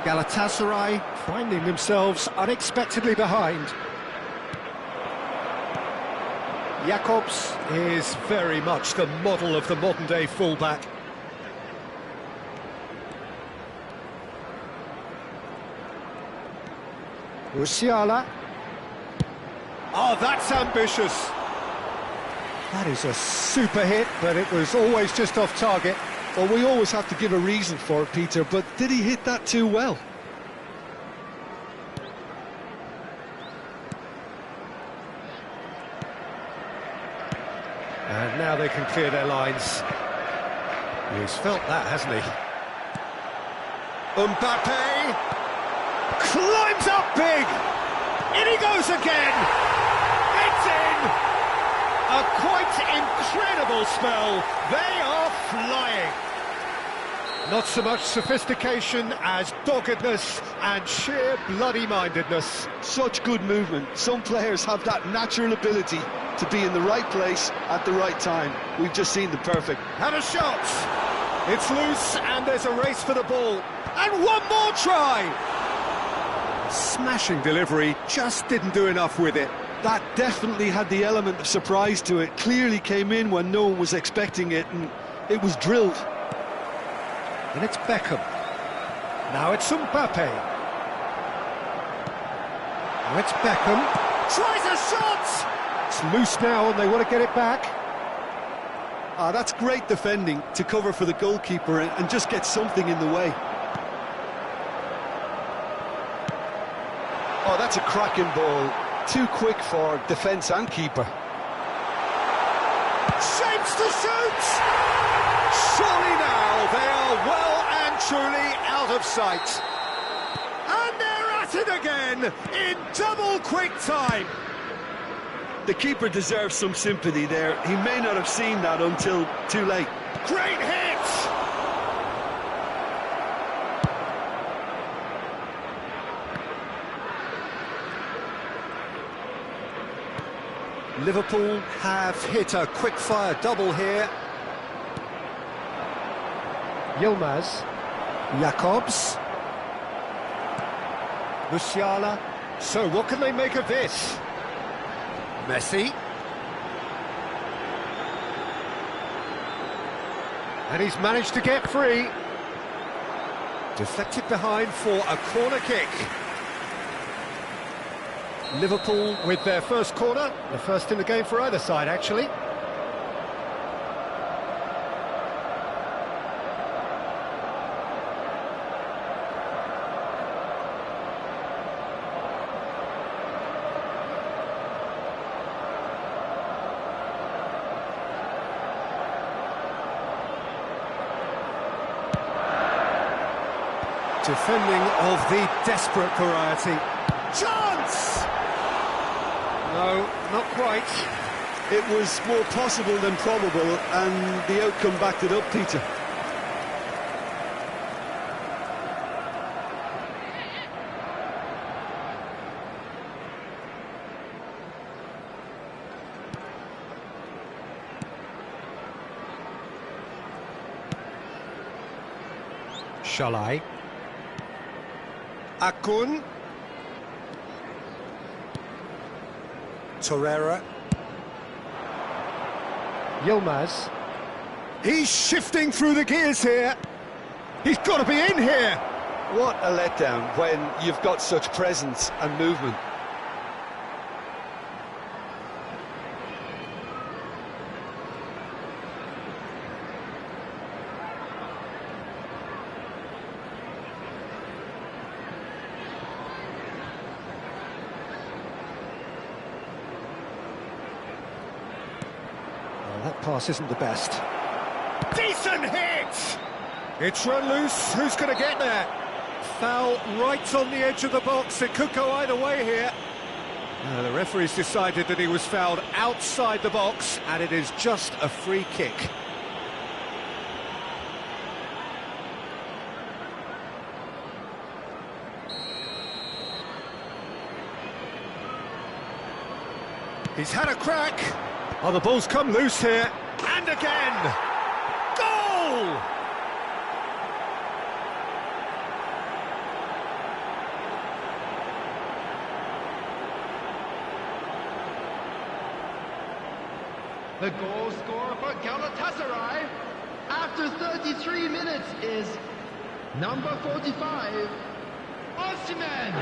Speaker 1: Galatasaray finding themselves unexpectedly behind. Jacobs is very much the model of the modern-day fullback. Musiala. Oh, that's ambitious. That is a super hit, but it was always just off target.
Speaker 2: Well, we always have to give a reason for it, Peter, but did he hit that too well?
Speaker 1: And now they can clear their lines. He's felt that, hasn't he? Mbappe climbs up big. In he goes again. It's It's in! A quite incredible spell. They are flying. Not so much sophistication as doggedness and sheer bloody-mindedness.
Speaker 2: Such good movement. Some players have that natural ability to be in the right place at the right time. We've just seen the perfect.
Speaker 1: And a shot. It's loose and there's a race for the ball. And one more try. Smashing delivery, just didn't do enough with it.
Speaker 2: That definitely had the element of surprise to it. Clearly came in when no one was expecting it, and it was drilled.
Speaker 1: And it's Beckham. Now it's Mbappe. Now it's Beckham. Tries a shot! It's loose now and they want to get it back.
Speaker 2: That's great defending to cover for the goalkeeper and just get something in the way. Oh, that's a cracking ball. Too quick for defence and keeper.
Speaker 1: Shapes to shoot! Surely now they are well and truly out of sight. And they're at it again in double quick time.
Speaker 2: The keeper deserves some sympathy there. He may not have seen that until too late.
Speaker 1: Great hit! Liverpool have hit a quick-fire double here. Yilmaz, Jacobs, Musiala. So what can they make of this? Messi. And he's managed to get free. Deflected behind for a corner kick. Liverpool with their first corner, the first in the game for either side, actually. Defending of the desperate variety. Chance! No, not quite.
Speaker 2: It was more possible than probable, and the outcome backed it up, Peter.
Speaker 1: Shalai. Akun. Torreira. Yilmaz. He's shifting through the gears here. He's got to be in here.
Speaker 2: What a letdown when you've got such presence and movement.
Speaker 1: That pass isn't the best. Decent hit! It's run loose. Who's going to get there? Foul right on the edge of the box. It could go either way here. The referee's decided that he was fouled outside the box, and it is just a free kick. He's had a crack. Oh, the ball's come loose here. And again. Goal!
Speaker 6: The goal scorer for Galatasaray after 33 minutes is number 45, Osimhen.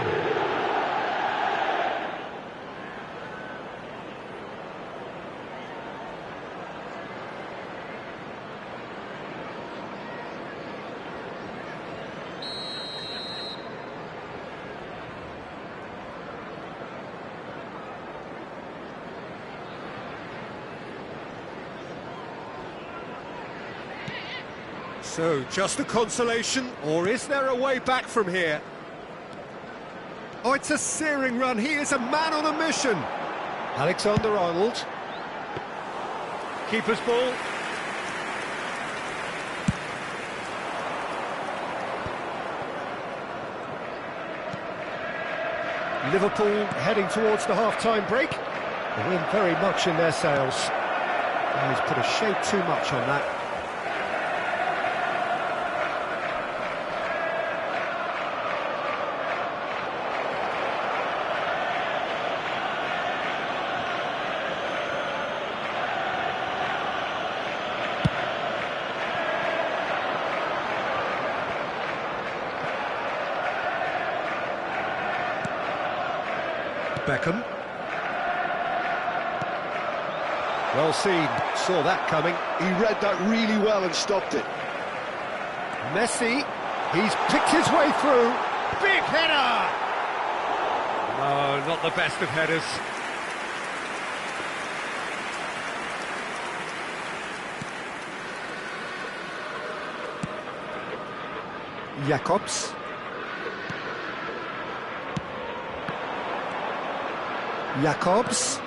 Speaker 1: So, just a consolation, or is there a way back from here? Oh, it's a searing run. He is a man on a mission. Alexander-Arnold. Keeper's ball. Liverpool heading towards the half-time break. The wind very much in their sails. Oh, he's put a shade too much on that. Beckham. Well seen, saw that coming.
Speaker 2: He read that really well and stopped it.
Speaker 1: Messi, he's picked his way through. Big header! No, not the best of headers. Jacobs. Jacobs.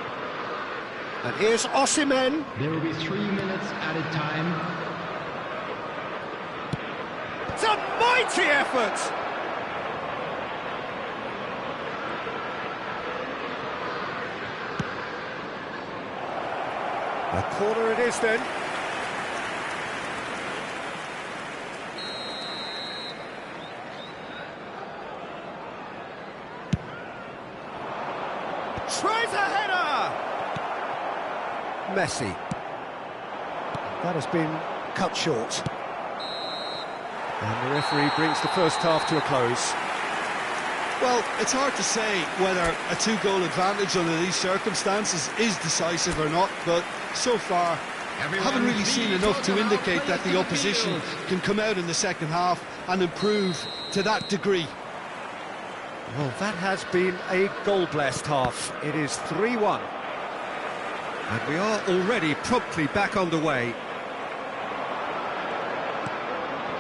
Speaker 1: And here's Osimhen.
Speaker 3: There will be 3 minutes added time.
Speaker 1: It's a mighty effort! A corner it is then. Tries a header! Messi. That has been cut short. And the referee brings the first half to a close.
Speaker 2: Well, it's hard to say whether a two-goal advantage under these circumstances is decisive or not, but so far I haven't really seen enough to indicate that the opposition can come out in the second half and improve to that degree.
Speaker 1: Well, that has been a goal-blessed half. It is 3-1. And we are already promptly back underway.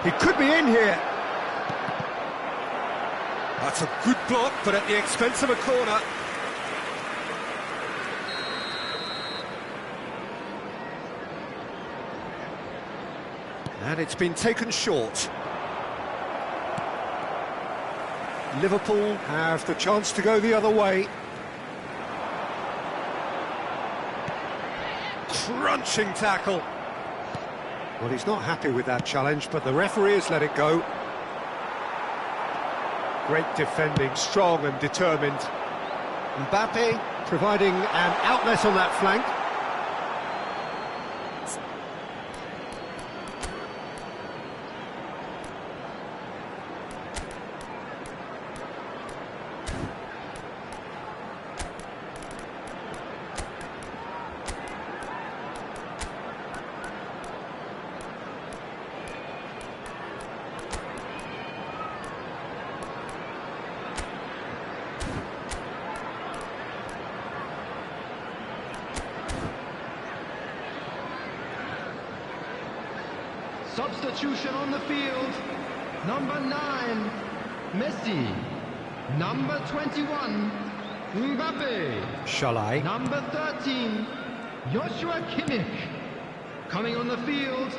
Speaker 1: He could be in here. That's a good block, but at the expense of a corner. And it's been taken short. Liverpool have the chance to go the other way. Crunching tackle. Well, he's not happy with that challenge, but the referee has let it go. Great defending, strong and determined. Mbappe providing an outlet on that flank.
Speaker 6: Substitution on the field. Number 9, Messi. Number 21, Mbappe.
Speaker 1: Shall I?
Speaker 6: Number 13, Joshua Kimmich. Coming on the field,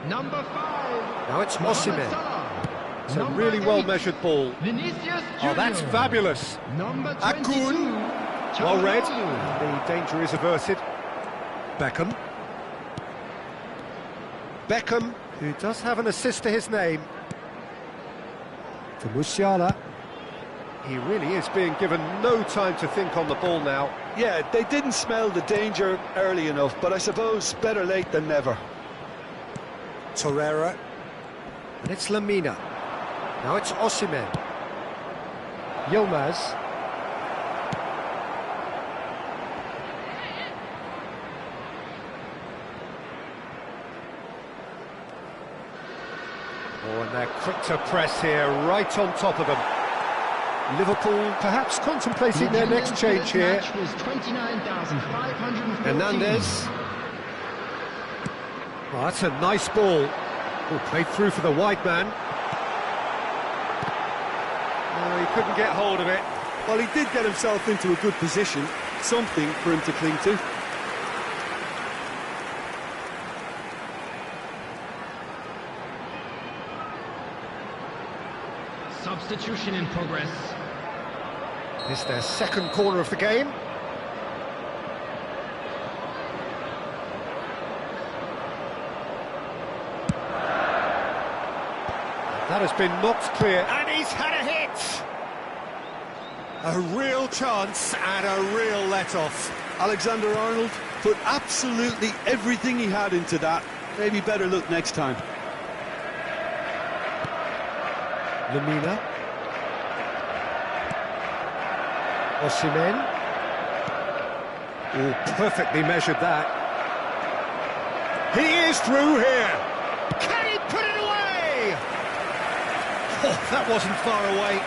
Speaker 6: number 5.
Speaker 1: Now it's
Speaker 6: Mohamed
Speaker 1: Osimhen.
Speaker 6: Salah.
Speaker 1: It's a
Speaker 6: Number
Speaker 1: really
Speaker 6: 8,
Speaker 1: well-measured ball.
Speaker 6: Vinicius Junior.
Speaker 1: Oh, that's fabulous.
Speaker 6: Number 22,
Speaker 1: Akun. Well read.
Speaker 6: Çalhanoğlu.
Speaker 1: The danger is averted. Beckham. Beckham, who does have an assist to his name. To Musiala. He really is being given no time to think on the ball now.
Speaker 2: Yeah, they didn't smell the danger early enough, but I suppose better late than never.
Speaker 1: Torreira. And it's Lamina. Now it's Osimhen. Yilmaz. Oh, and they're quick to press here, right on top of them. Liverpool perhaps contemplating their next change here. Hernandez. Oh, that's a nice ball. Oh, played through for the wide man. Oh, he couldn't get hold of it.
Speaker 2: Well, he did get himself into a good position, something for him to cling to.
Speaker 6: Substitution in progress.
Speaker 1: This is their second corner of the game. That has been knocked clear, and he's had a hit! A real chance and a real let-off.
Speaker 2: Alexander-Arnold put absolutely everything he had into that. Maybe better look next time.
Speaker 1: Lemina. Osimhen. Oh, perfectly measured that. He is through here. Can he put it away? Oh, that wasn't far away.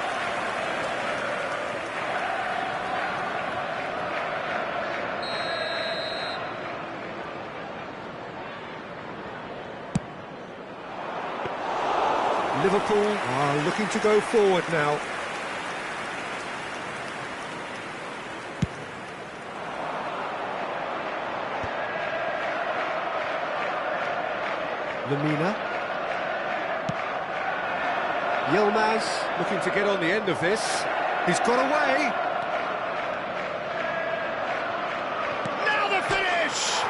Speaker 1: Liverpool are looking to go forward now. Lemina. Yilmaz looking to get on the end of this. He's got away. Now the finish!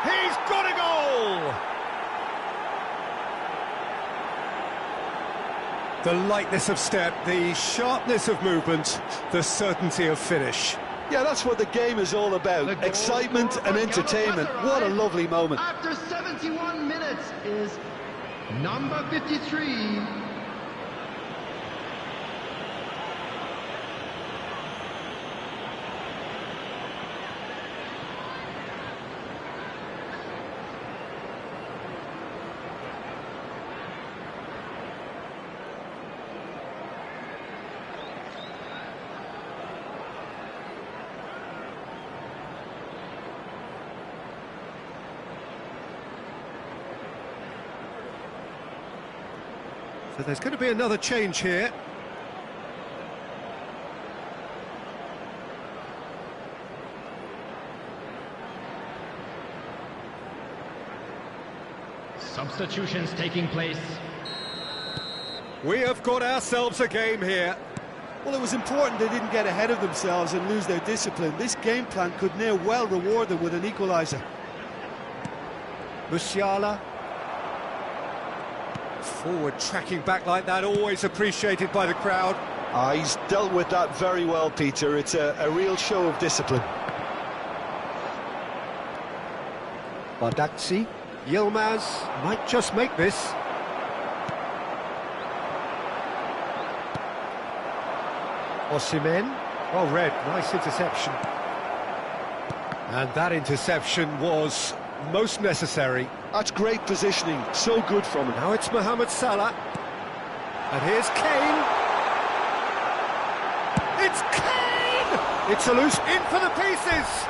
Speaker 1: He's got a goal! The lightness of step, the sharpness of movement, the certainty of finish.
Speaker 2: Yeah, that's what the game is all about. Excitement and entertainment. What a lovely moment.
Speaker 6: After 71 minutes is number 53.
Speaker 1: So there's going to be another change here.
Speaker 6: Substitutions taking place.
Speaker 1: We have got ourselves a game here.
Speaker 2: Well, it was important they didn't get ahead of themselves and lose their discipline. This game plan could near well reward them with an equaliser.
Speaker 1: Musiala. Forward tracking back like that, always appreciated by the crowd.
Speaker 2: He's dealt with that very well, Peter. It's a real show of discipline.
Speaker 1: Bardakci. Yilmaz might just make this. Osimhen. Well read, nice interception. And that interception was most necessary.
Speaker 2: That's great positioning, so good from him.
Speaker 1: Now it's Mohamed Salah. And here's Kane. It's Kane! It's a loose in for the pieces.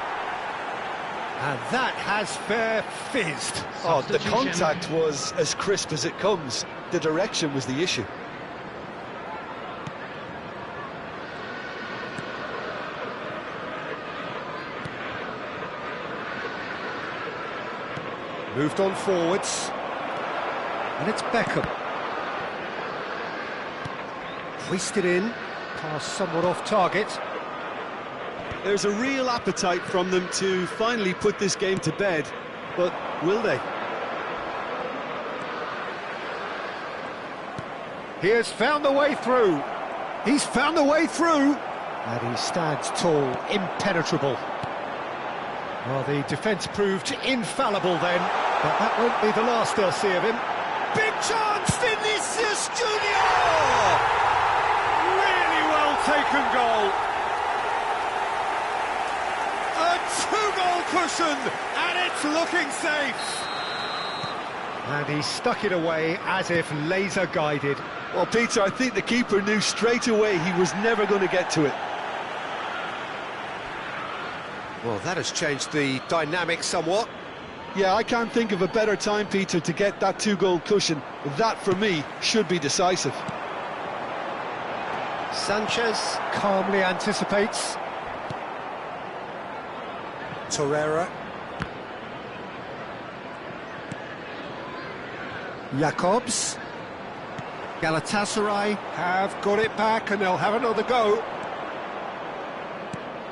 Speaker 1: And that has fair fizzed.
Speaker 2: Oh, the contact was as crisp as it comes. The direction was the issue.
Speaker 1: Moved on forwards. And it's Beckham. Hoisted in. Pass somewhat off target.
Speaker 2: There's a real appetite from them to finally put this game to bed, but will they?
Speaker 1: He has found the way through. He's found the way through. And he stands tall, impenetrable. Well, the defence proved infallible then, but that won't be the last they'll see of him. Big chance, Vinicius Junior! Really well taken goal. A two-goal cushion, and it's looking safe. And he stuck it away as if laser-guided.
Speaker 2: Well, Peter, I think the keeper knew straight away he was never going to get to it.
Speaker 1: Well, that has changed the dynamic somewhat.
Speaker 2: Yeah, I can't think of a better time, Peter, to get that two-goal cushion. That, for me, should be decisive.
Speaker 1: Sanchez calmly anticipates. Torreira. Jakobs. Galatasaray have got it back and they'll have another go.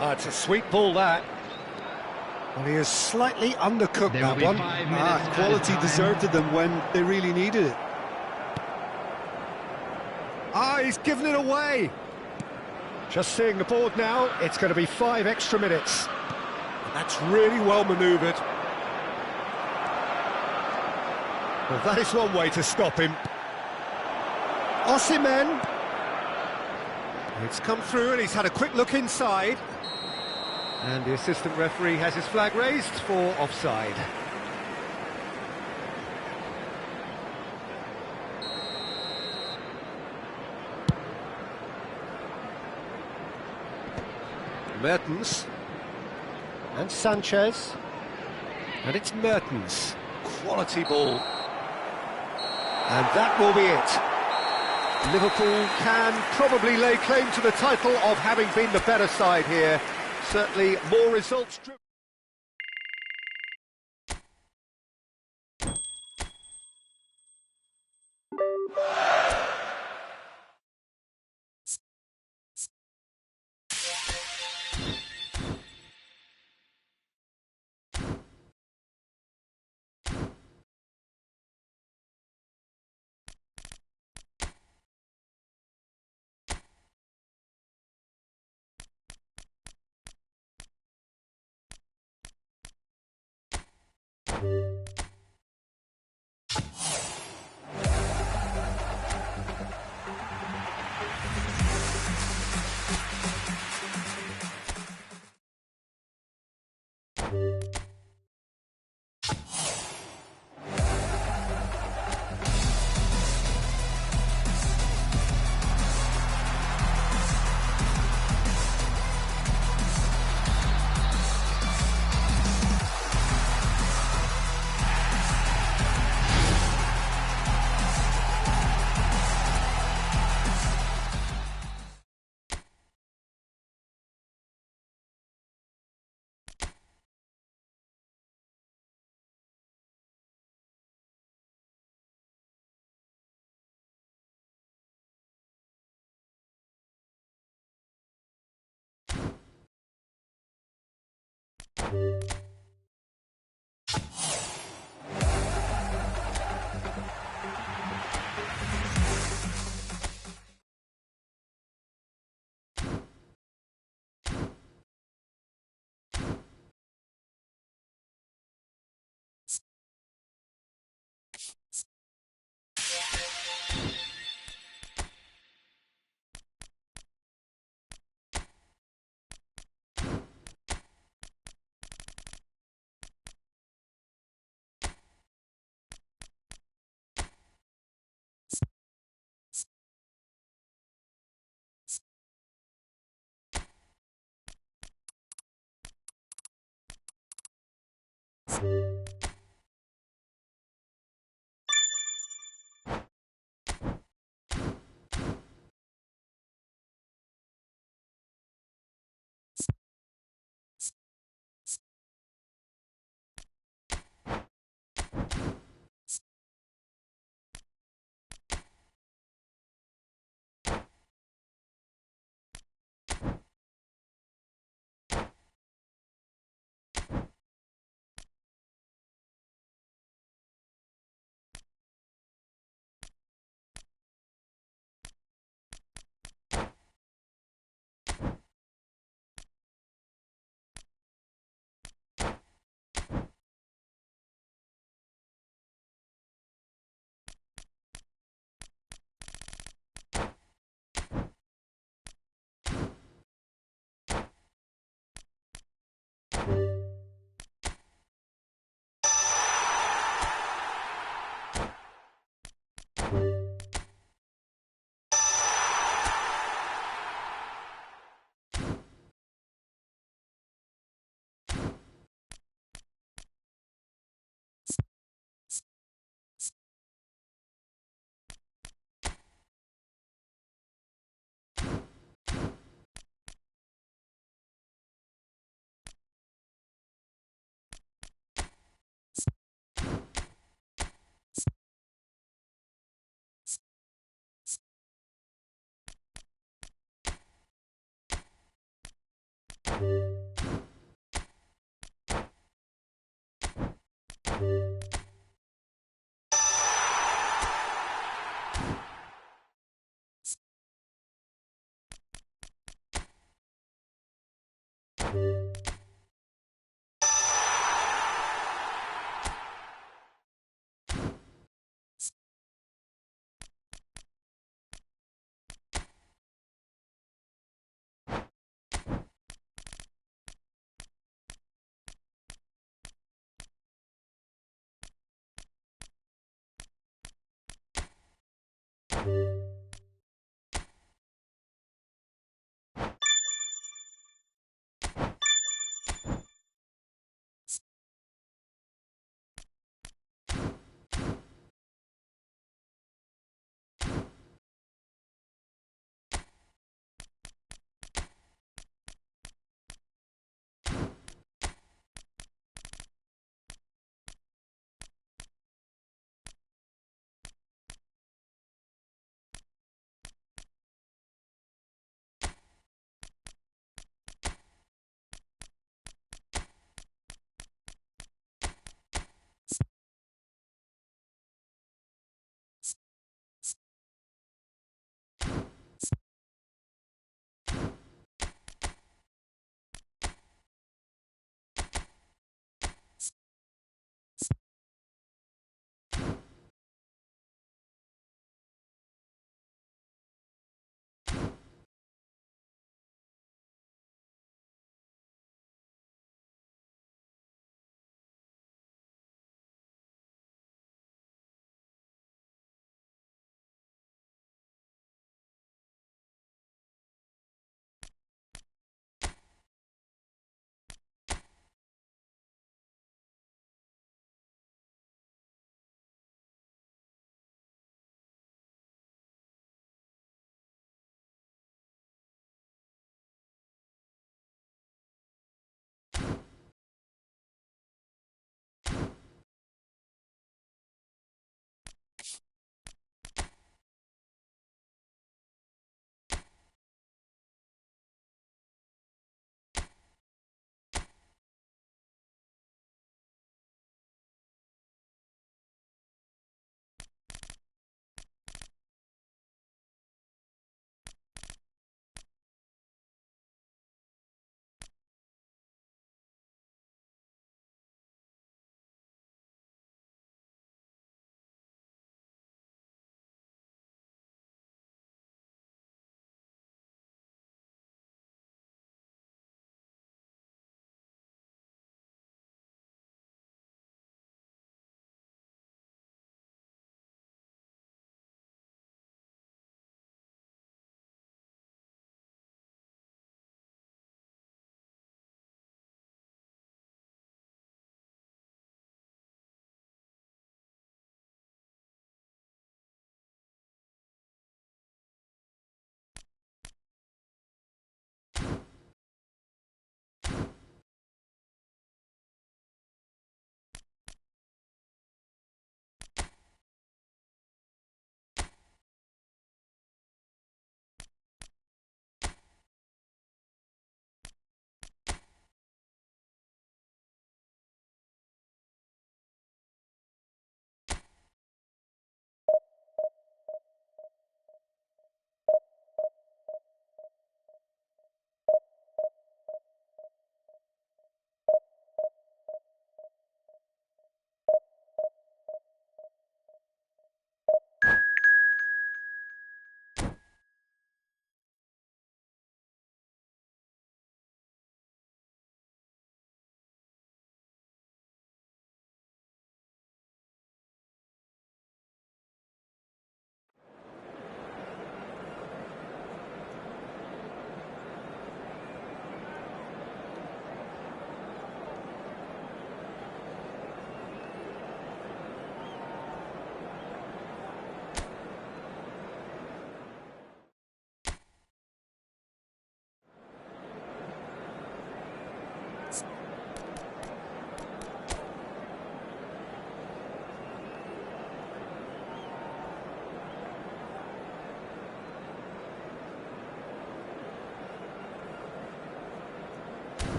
Speaker 1: It's a sweet ball, that. Well, he is slightly undercooked,
Speaker 6: There will
Speaker 1: that
Speaker 6: be
Speaker 1: one.
Speaker 6: 5 minutes
Speaker 2: Quality
Speaker 6: added time.
Speaker 2: deserted them when they really needed it.
Speaker 1: He's given it away. Just seeing the board now, it's going to be 5 extra minutes. That's really well manoeuvred. Well, that is one way to stop him. Osimhen. It's come through and he's had a quick look inside. And the assistant referee has his flag raised for offside. Mertens. And Sanchez. And it's Mertens. Quality ball. And that will be it. Liverpool can probably lay claim to the title of having been the better side here. Certainly more results driven.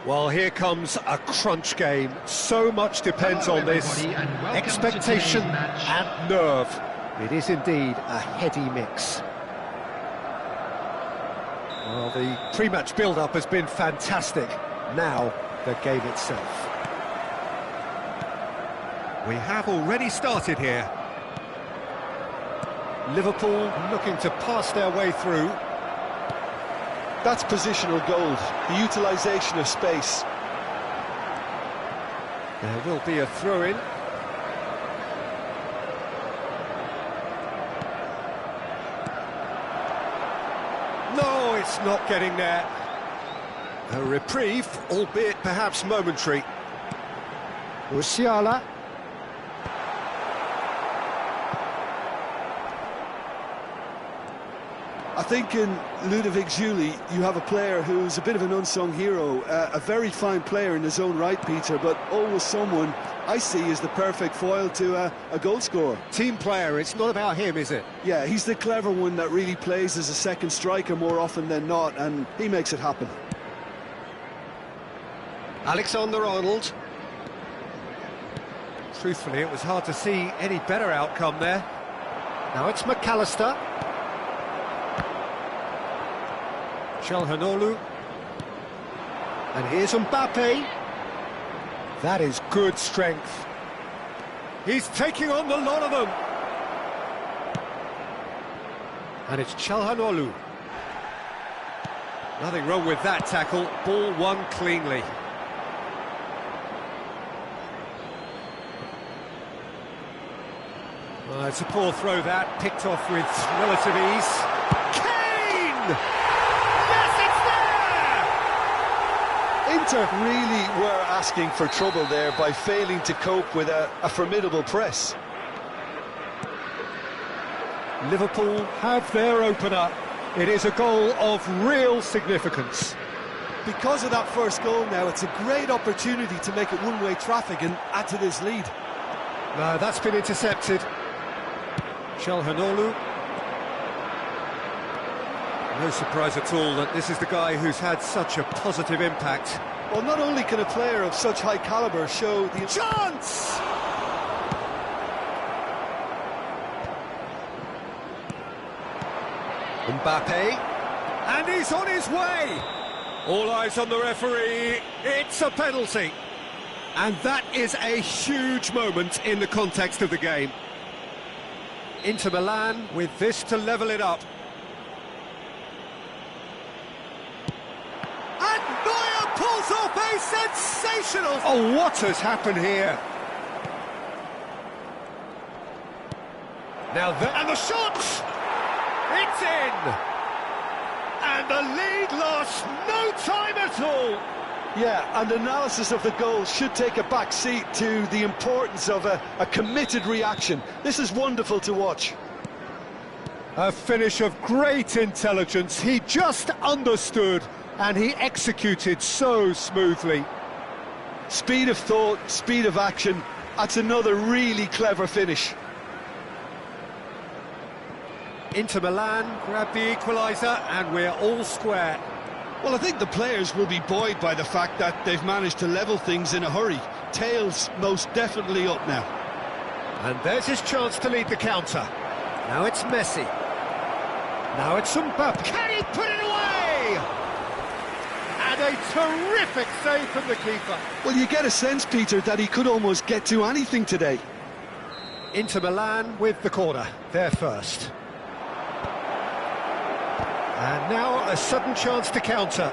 Speaker 1: Well, here comes a crunch game. So much depends on this. Expectation and nerve. It is indeed a heady mix. Well, the pre-match build-up has been fantastic. Now, the game itself. We have already started here. Liverpool looking to pass their way through.
Speaker 2: That's positional gold, the utilisation of space.
Speaker 1: There will be a throw-in. No, it's not getting there. A reprieve, albeit perhaps momentary. Musiala.
Speaker 2: I think in Ludovic Giuli, you have a player who's a bit of an unsung hero, a very fine player in his own right, Peter, but always someone I see as the perfect foil to a goal scorer.
Speaker 1: Team player, it's not about him, is it?
Speaker 2: Yeah, he's the clever one that really plays as a second striker more often than not, and he makes it happen.
Speaker 1: Alexander-Arnold. Truthfully, it was hard to see any better outcome there. Now it's McAllister. Calhanoglu. And here's Mbappe. That is good strength. He's taking on the lot of them. And it's Calhanoglu. Nothing wrong with that tackle. Ball won cleanly. It's a poor throw that, picked off with relative ease. Kane!
Speaker 2: Inter really were asking for trouble there by failing to cope with a formidable press.
Speaker 1: Liverpool have their opener. It is a goal of real significance.
Speaker 4: Because of that first goal now, it's a great opportunity to make it one-way traffic and add to this lead.
Speaker 1: No, that's been intercepted. Calhanoglu. No surprise at all that this is the guy who's had such a positive impact.
Speaker 2: Well, not only can a player of such high calibre show the...
Speaker 1: Chance! Mbappe. And he's on his way! All eyes on the referee. It's a penalty. And that is a huge moment in the context of the game. Inter Milan with this to level it up. And Neuer pulls off a sensational... Oh, what has happened here? Now and the shot! It's in! And the lead lost no time at all!
Speaker 2: Yeah, and analysis of the goal should take a back seat to the importance of a committed reaction. This is wonderful to watch.
Speaker 1: A finish of great intelligence. He just understood and he executed so smoothly.
Speaker 2: Speed of thought, speed of action. That's another really clever finish.
Speaker 1: Inter Milan grab the equaliser and we're all square.
Speaker 2: Well, I think the players will be buoyed by the fact that they've managed to level things in a hurry. Tails most definitely up now.
Speaker 1: And there's his chance to lead the counter. Now it's Messi. Now it's Mbappe. Can he put it away? And a terrific save from the keeper.
Speaker 2: Well, you get a sense, Peter, that he could almost get to anything today.
Speaker 1: Inter Milan with the corner. They're first. And now a sudden chance to counter.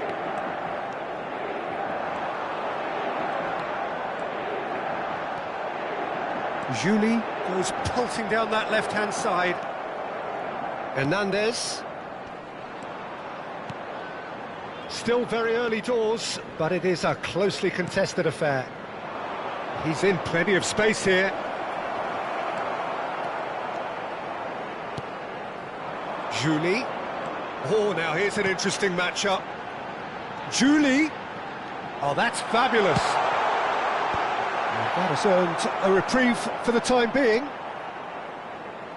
Speaker 1: Giuli goes pulsing down that left-hand side. Hernandez. Still very early doors, but it is a closely contested affair. He's in plenty of space here. Giuli. Oh, now here's an interesting matchup. Giuli. Oh, that's fabulous. That has earned a reprieve for the time being.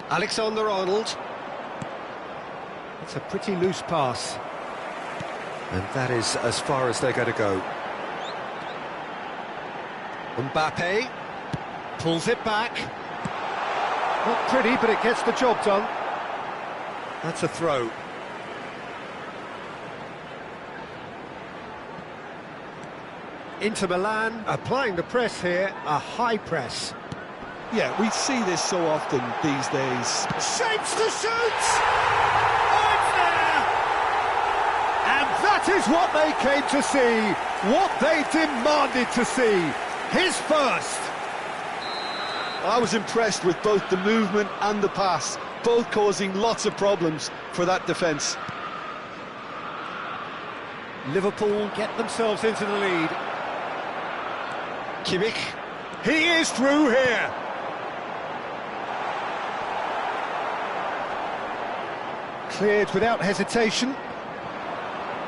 Speaker 1: Alexander-Arnold. It's a pretty loose pass. And that is as far as they're going to go. Mbappe pulls it back. Not pretty, but it gets the job done. That's a throw. Inter Milan applying the press here, a high press.
Speaker 2: Yeah, we see this so often these days.
Speaker 1: Shapes to shoot! Oh, it's there! And that is what they came to see, what they demanded to see. His first.
Speaker 2: I was impressed with both the movement and the pass, both causing lots of problems for that defence.
Speaker 1: Liverpool get themselves into the lead. Kimmich, he is through here. Cleared without hesitation.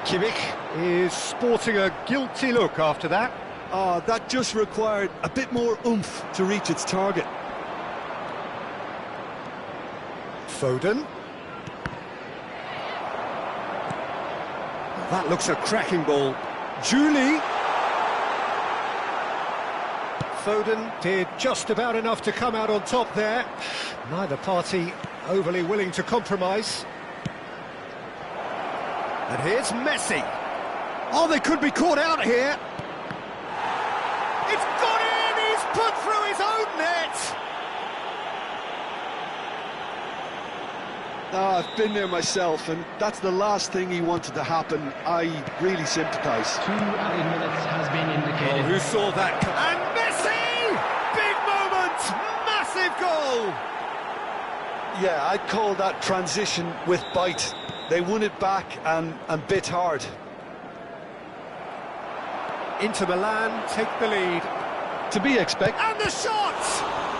Speaker 1: Kimmich is sporting a guilty look after that.
Speaker 2: Oh, that just required a bit more oomph to reach its target.
Speaker 1: Foden. That looks a cracking ball. Julie. Foden did just about enough to come out on top there. Neither party overly willing to compromise. And here's Messi. Oh, they could be caught out here. It's gone in! He's put through his own net!
Speaker 2: Oh, I've been there myself, and that's the last thing he wanted to happen. I really sympathise.
Speaker 6: 2 added minutes has been indicated.
Speaker 1: Oh, who saw that? And Messi! Big moment! Massive goal!
Speaker 2: Yeah, I'd call that transition with bite. They won it back and bit hard.
Speaker 1: Inter Milan take the lead.
Speaker 2: To be expected.
Speaker 1: And the shot!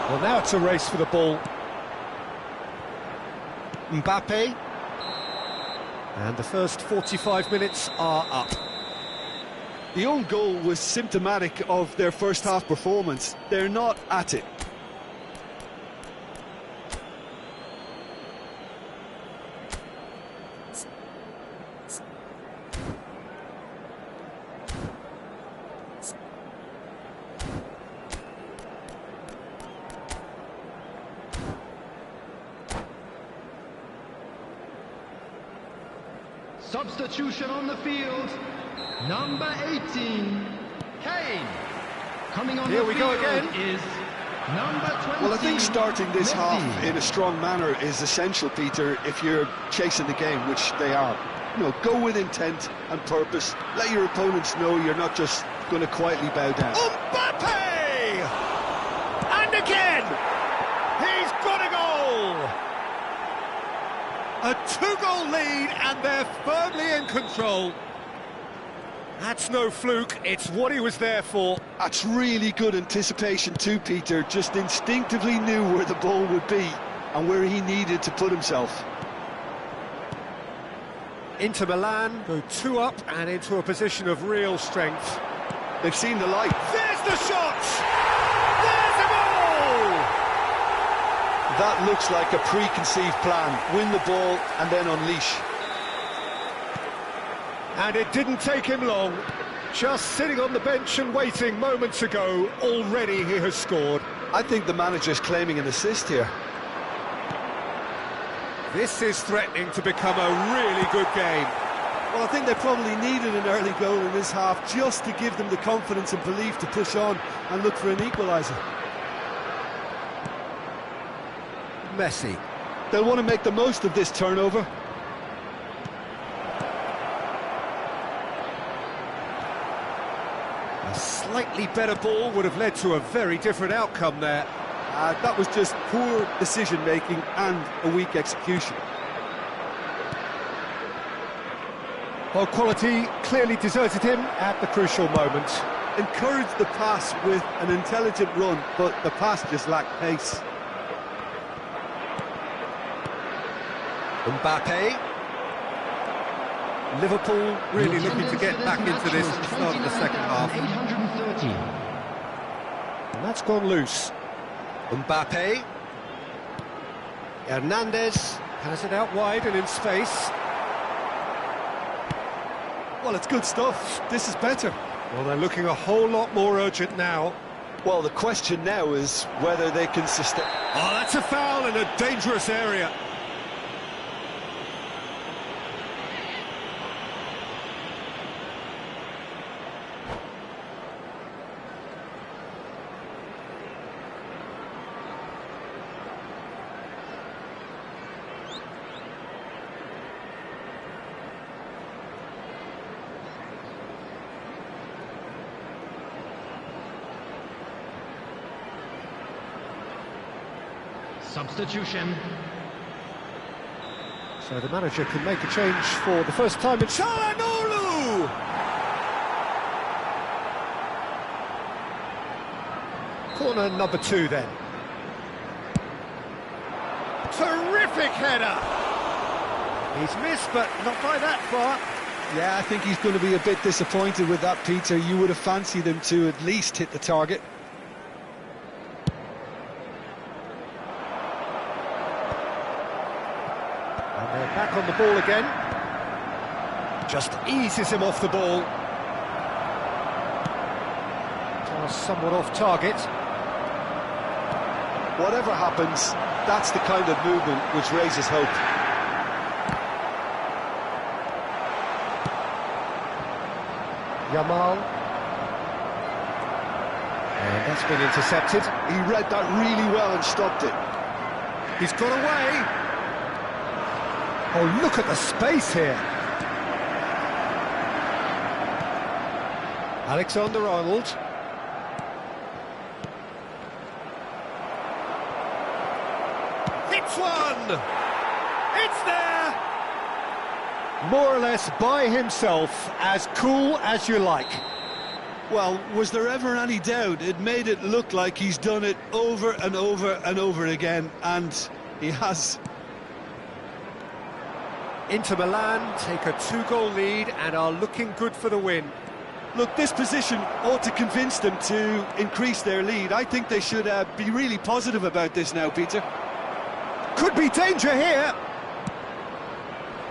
Speaker 1: Well, now it's a race for the ball. Mbappe. And the first 45 minutes are up.
Speaker 2: The own goal was symptomatic of their first half performance. They're not at it.
Speaker 6: Substitution on the field. Number 18, Kane. Coming on
Speaker 1: Here
Speaker 6: the
Speaker 1: we
Speaker 6: field
Speaker 1: go again.
Speaker 6: is number 20.
Speaker 2: Well, I think starting this
Speaker 6: Messi.
Speaker 2: half in a strong manner is essential, Peter, if you're chasing the game, which they are. You know, go with intent and purpose. Let your opponents know you're not just going to quietly bow down.
Speaker 1: Mbappe! And again! He's got a goal! A 2-goal lead, and they're firmly in control. That's no fluke, it's what he was there for.
Speaker 2: That's really good anticipation too, Peter. Just instinctively knew where the ball would be and where he needed to put himself.
Speaker 1: Inter Milan go 2 up and into a position of real strength.
Speaker 2: They've seen the light.
Speaker 1: There's the shot! There's the goal!
Speaker 2: That looks like a preconceived plan. Win the ball and then unleash.
Speaker 1: And it didn't take him long. Just sitting on the bench and waiting moments ago, already he has scored.
Speaker 2: I think the manager's claiming an assist here.
Speaker 1: This is threatening to become a really good game.
Speaker 2: Well, I think they probably needed an early goal in this half just to give them the confidence and belief to push on and look for an equaliser.
Speaker 1: Messi.
Speaker 2: They'll want to make the most of this turnover.
Speaker 1: A slightly better ball would have led to a very different outcome there.
Speaker 2: That was just poor decision-making and a weak execution.
Speaker 1: Well, quality clearly deserted him at the crucial moment.
Speaker 2: Encouraged the pass with an intelligent run, but the pass just lacked pace.
Speaker 1: Mbappe. Liverpool really looking to get back into this at the start of the second half.
Speaker 6: 813.
Speaker 1: And that's gone loose. Mbappe. Hernandez has it out wide and in space.
Speaker 2: Well, it's good stuff. This is better.
Speaker 1: Well, they're looking a whole lot more urgent now.
Speaker 2: Well, the question now is whether they can sustain...
Speaker 1: Oh, that's a foul in a dangerous area.
Speaker 6: Substitution.
Speaker 1: So the manager can make a change for the first time in Çalhanoğlu! Corner number 2 then. Terrific header! He's missed, but not by that far.
Speaker 2: Yeah, I think he's going to be a bit disappointed with that, Peter. You would have fancied him to at least hit the target.
Speaker 1: And they're back on the ball again. Just eases him off the ball. Somewhat off target.
Speaker 2: Whatever happens, that's the kind of movement which raises hope.
Speaker 1: Yamal. And that's been intercepted.
Speaker 2: He read that really well and stopped it.
Speaker 1: He's got away. Oh, look at the space here. Alexander-Arnold. Hits one! It's there! More or less by himself, as cool as you like.
Speaker 2: Well, was there ever any doubt? It made it look like he's done it over and over and over again, and he has.
Speaker 1: Inter Milan take a 2-goal lead and are looking good for the win.
Speaker 2: Look, this position ought to convince them to increase their lead. I think they should be really positive about this now, Peter.
Speaker 1: Could be danger here.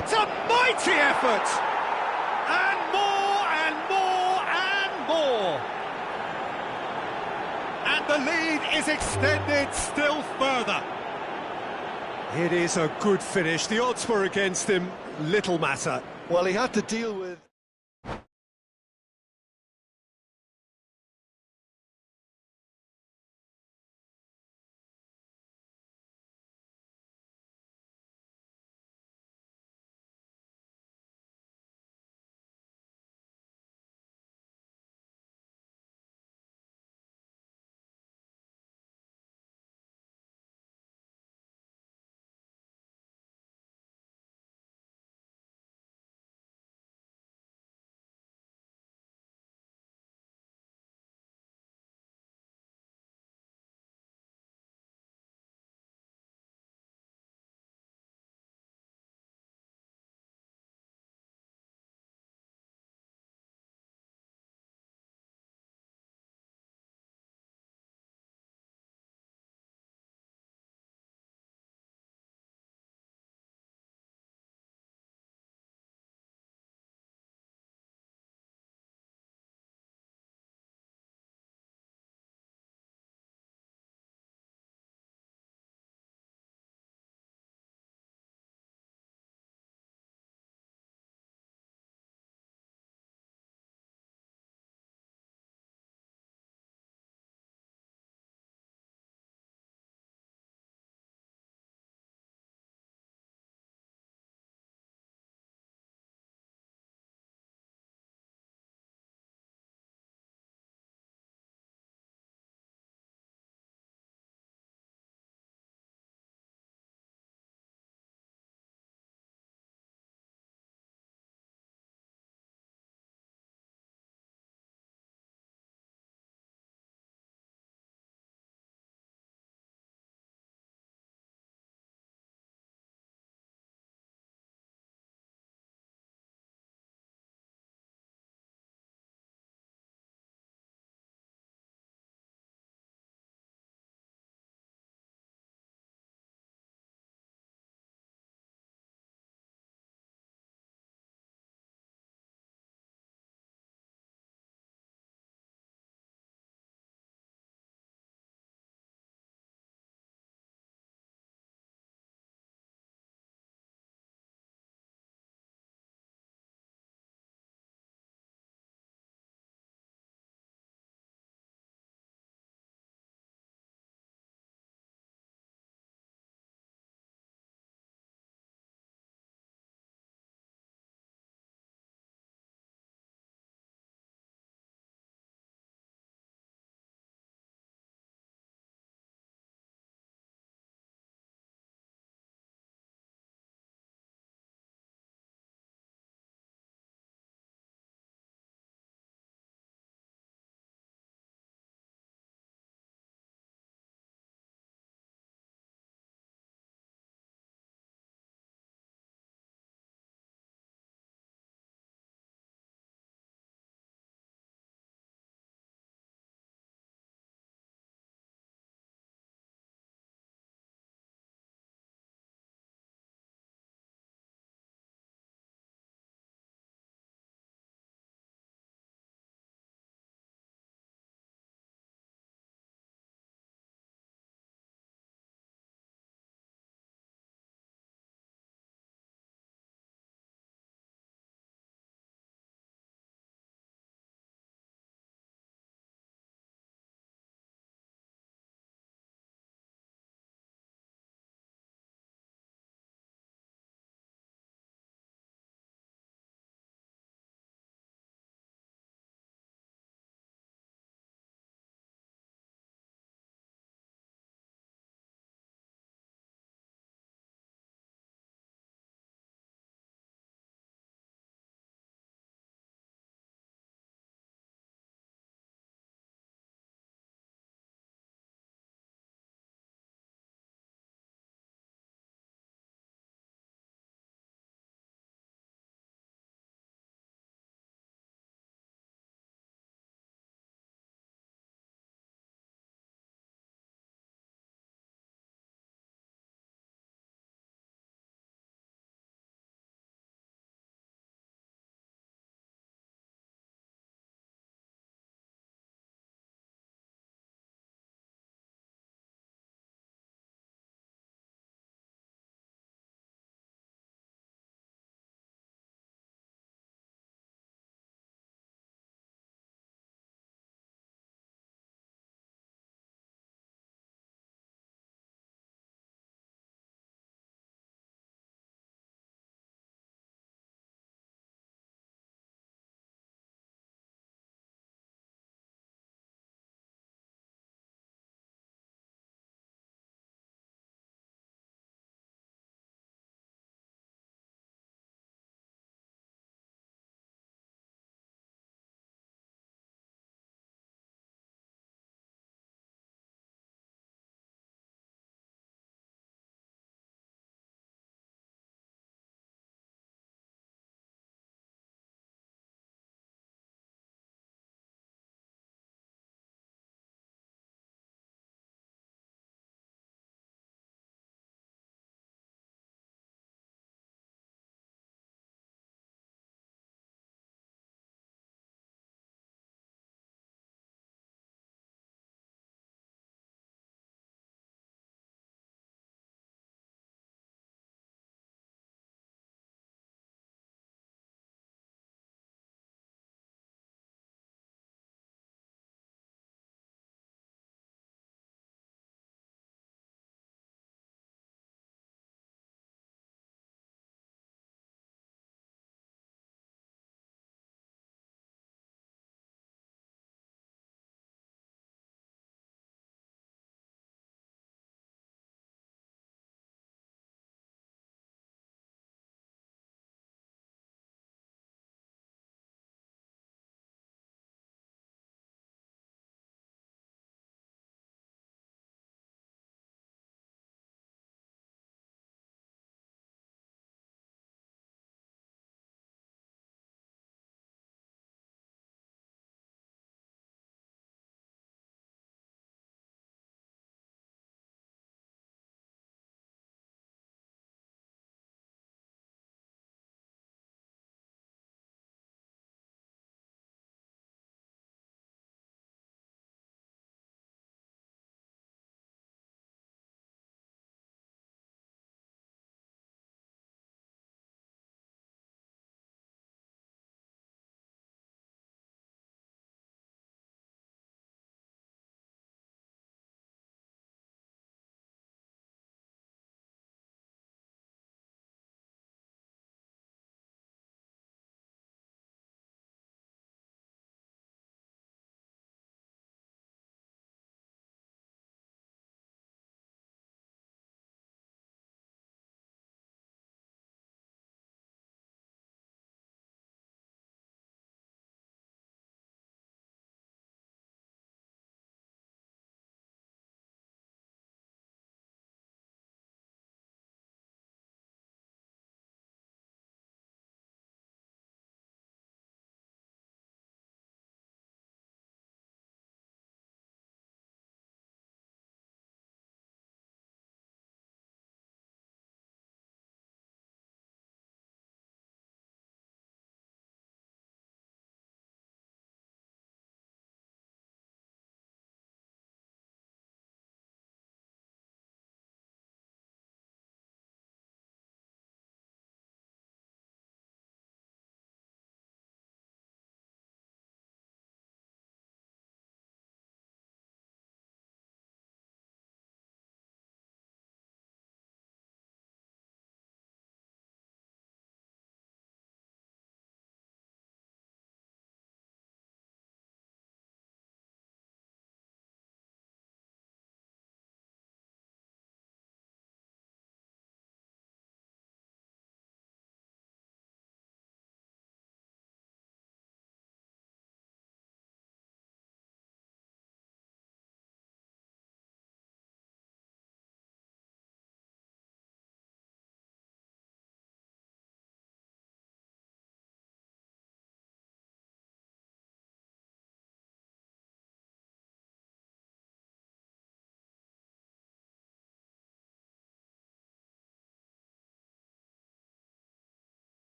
Speaker 1: It's a mighty effort. And more and more and more. And the lead is extended still further. It is a good finish. The odds were against him. Little matter.
Speaker 2: Well, he had to deal with...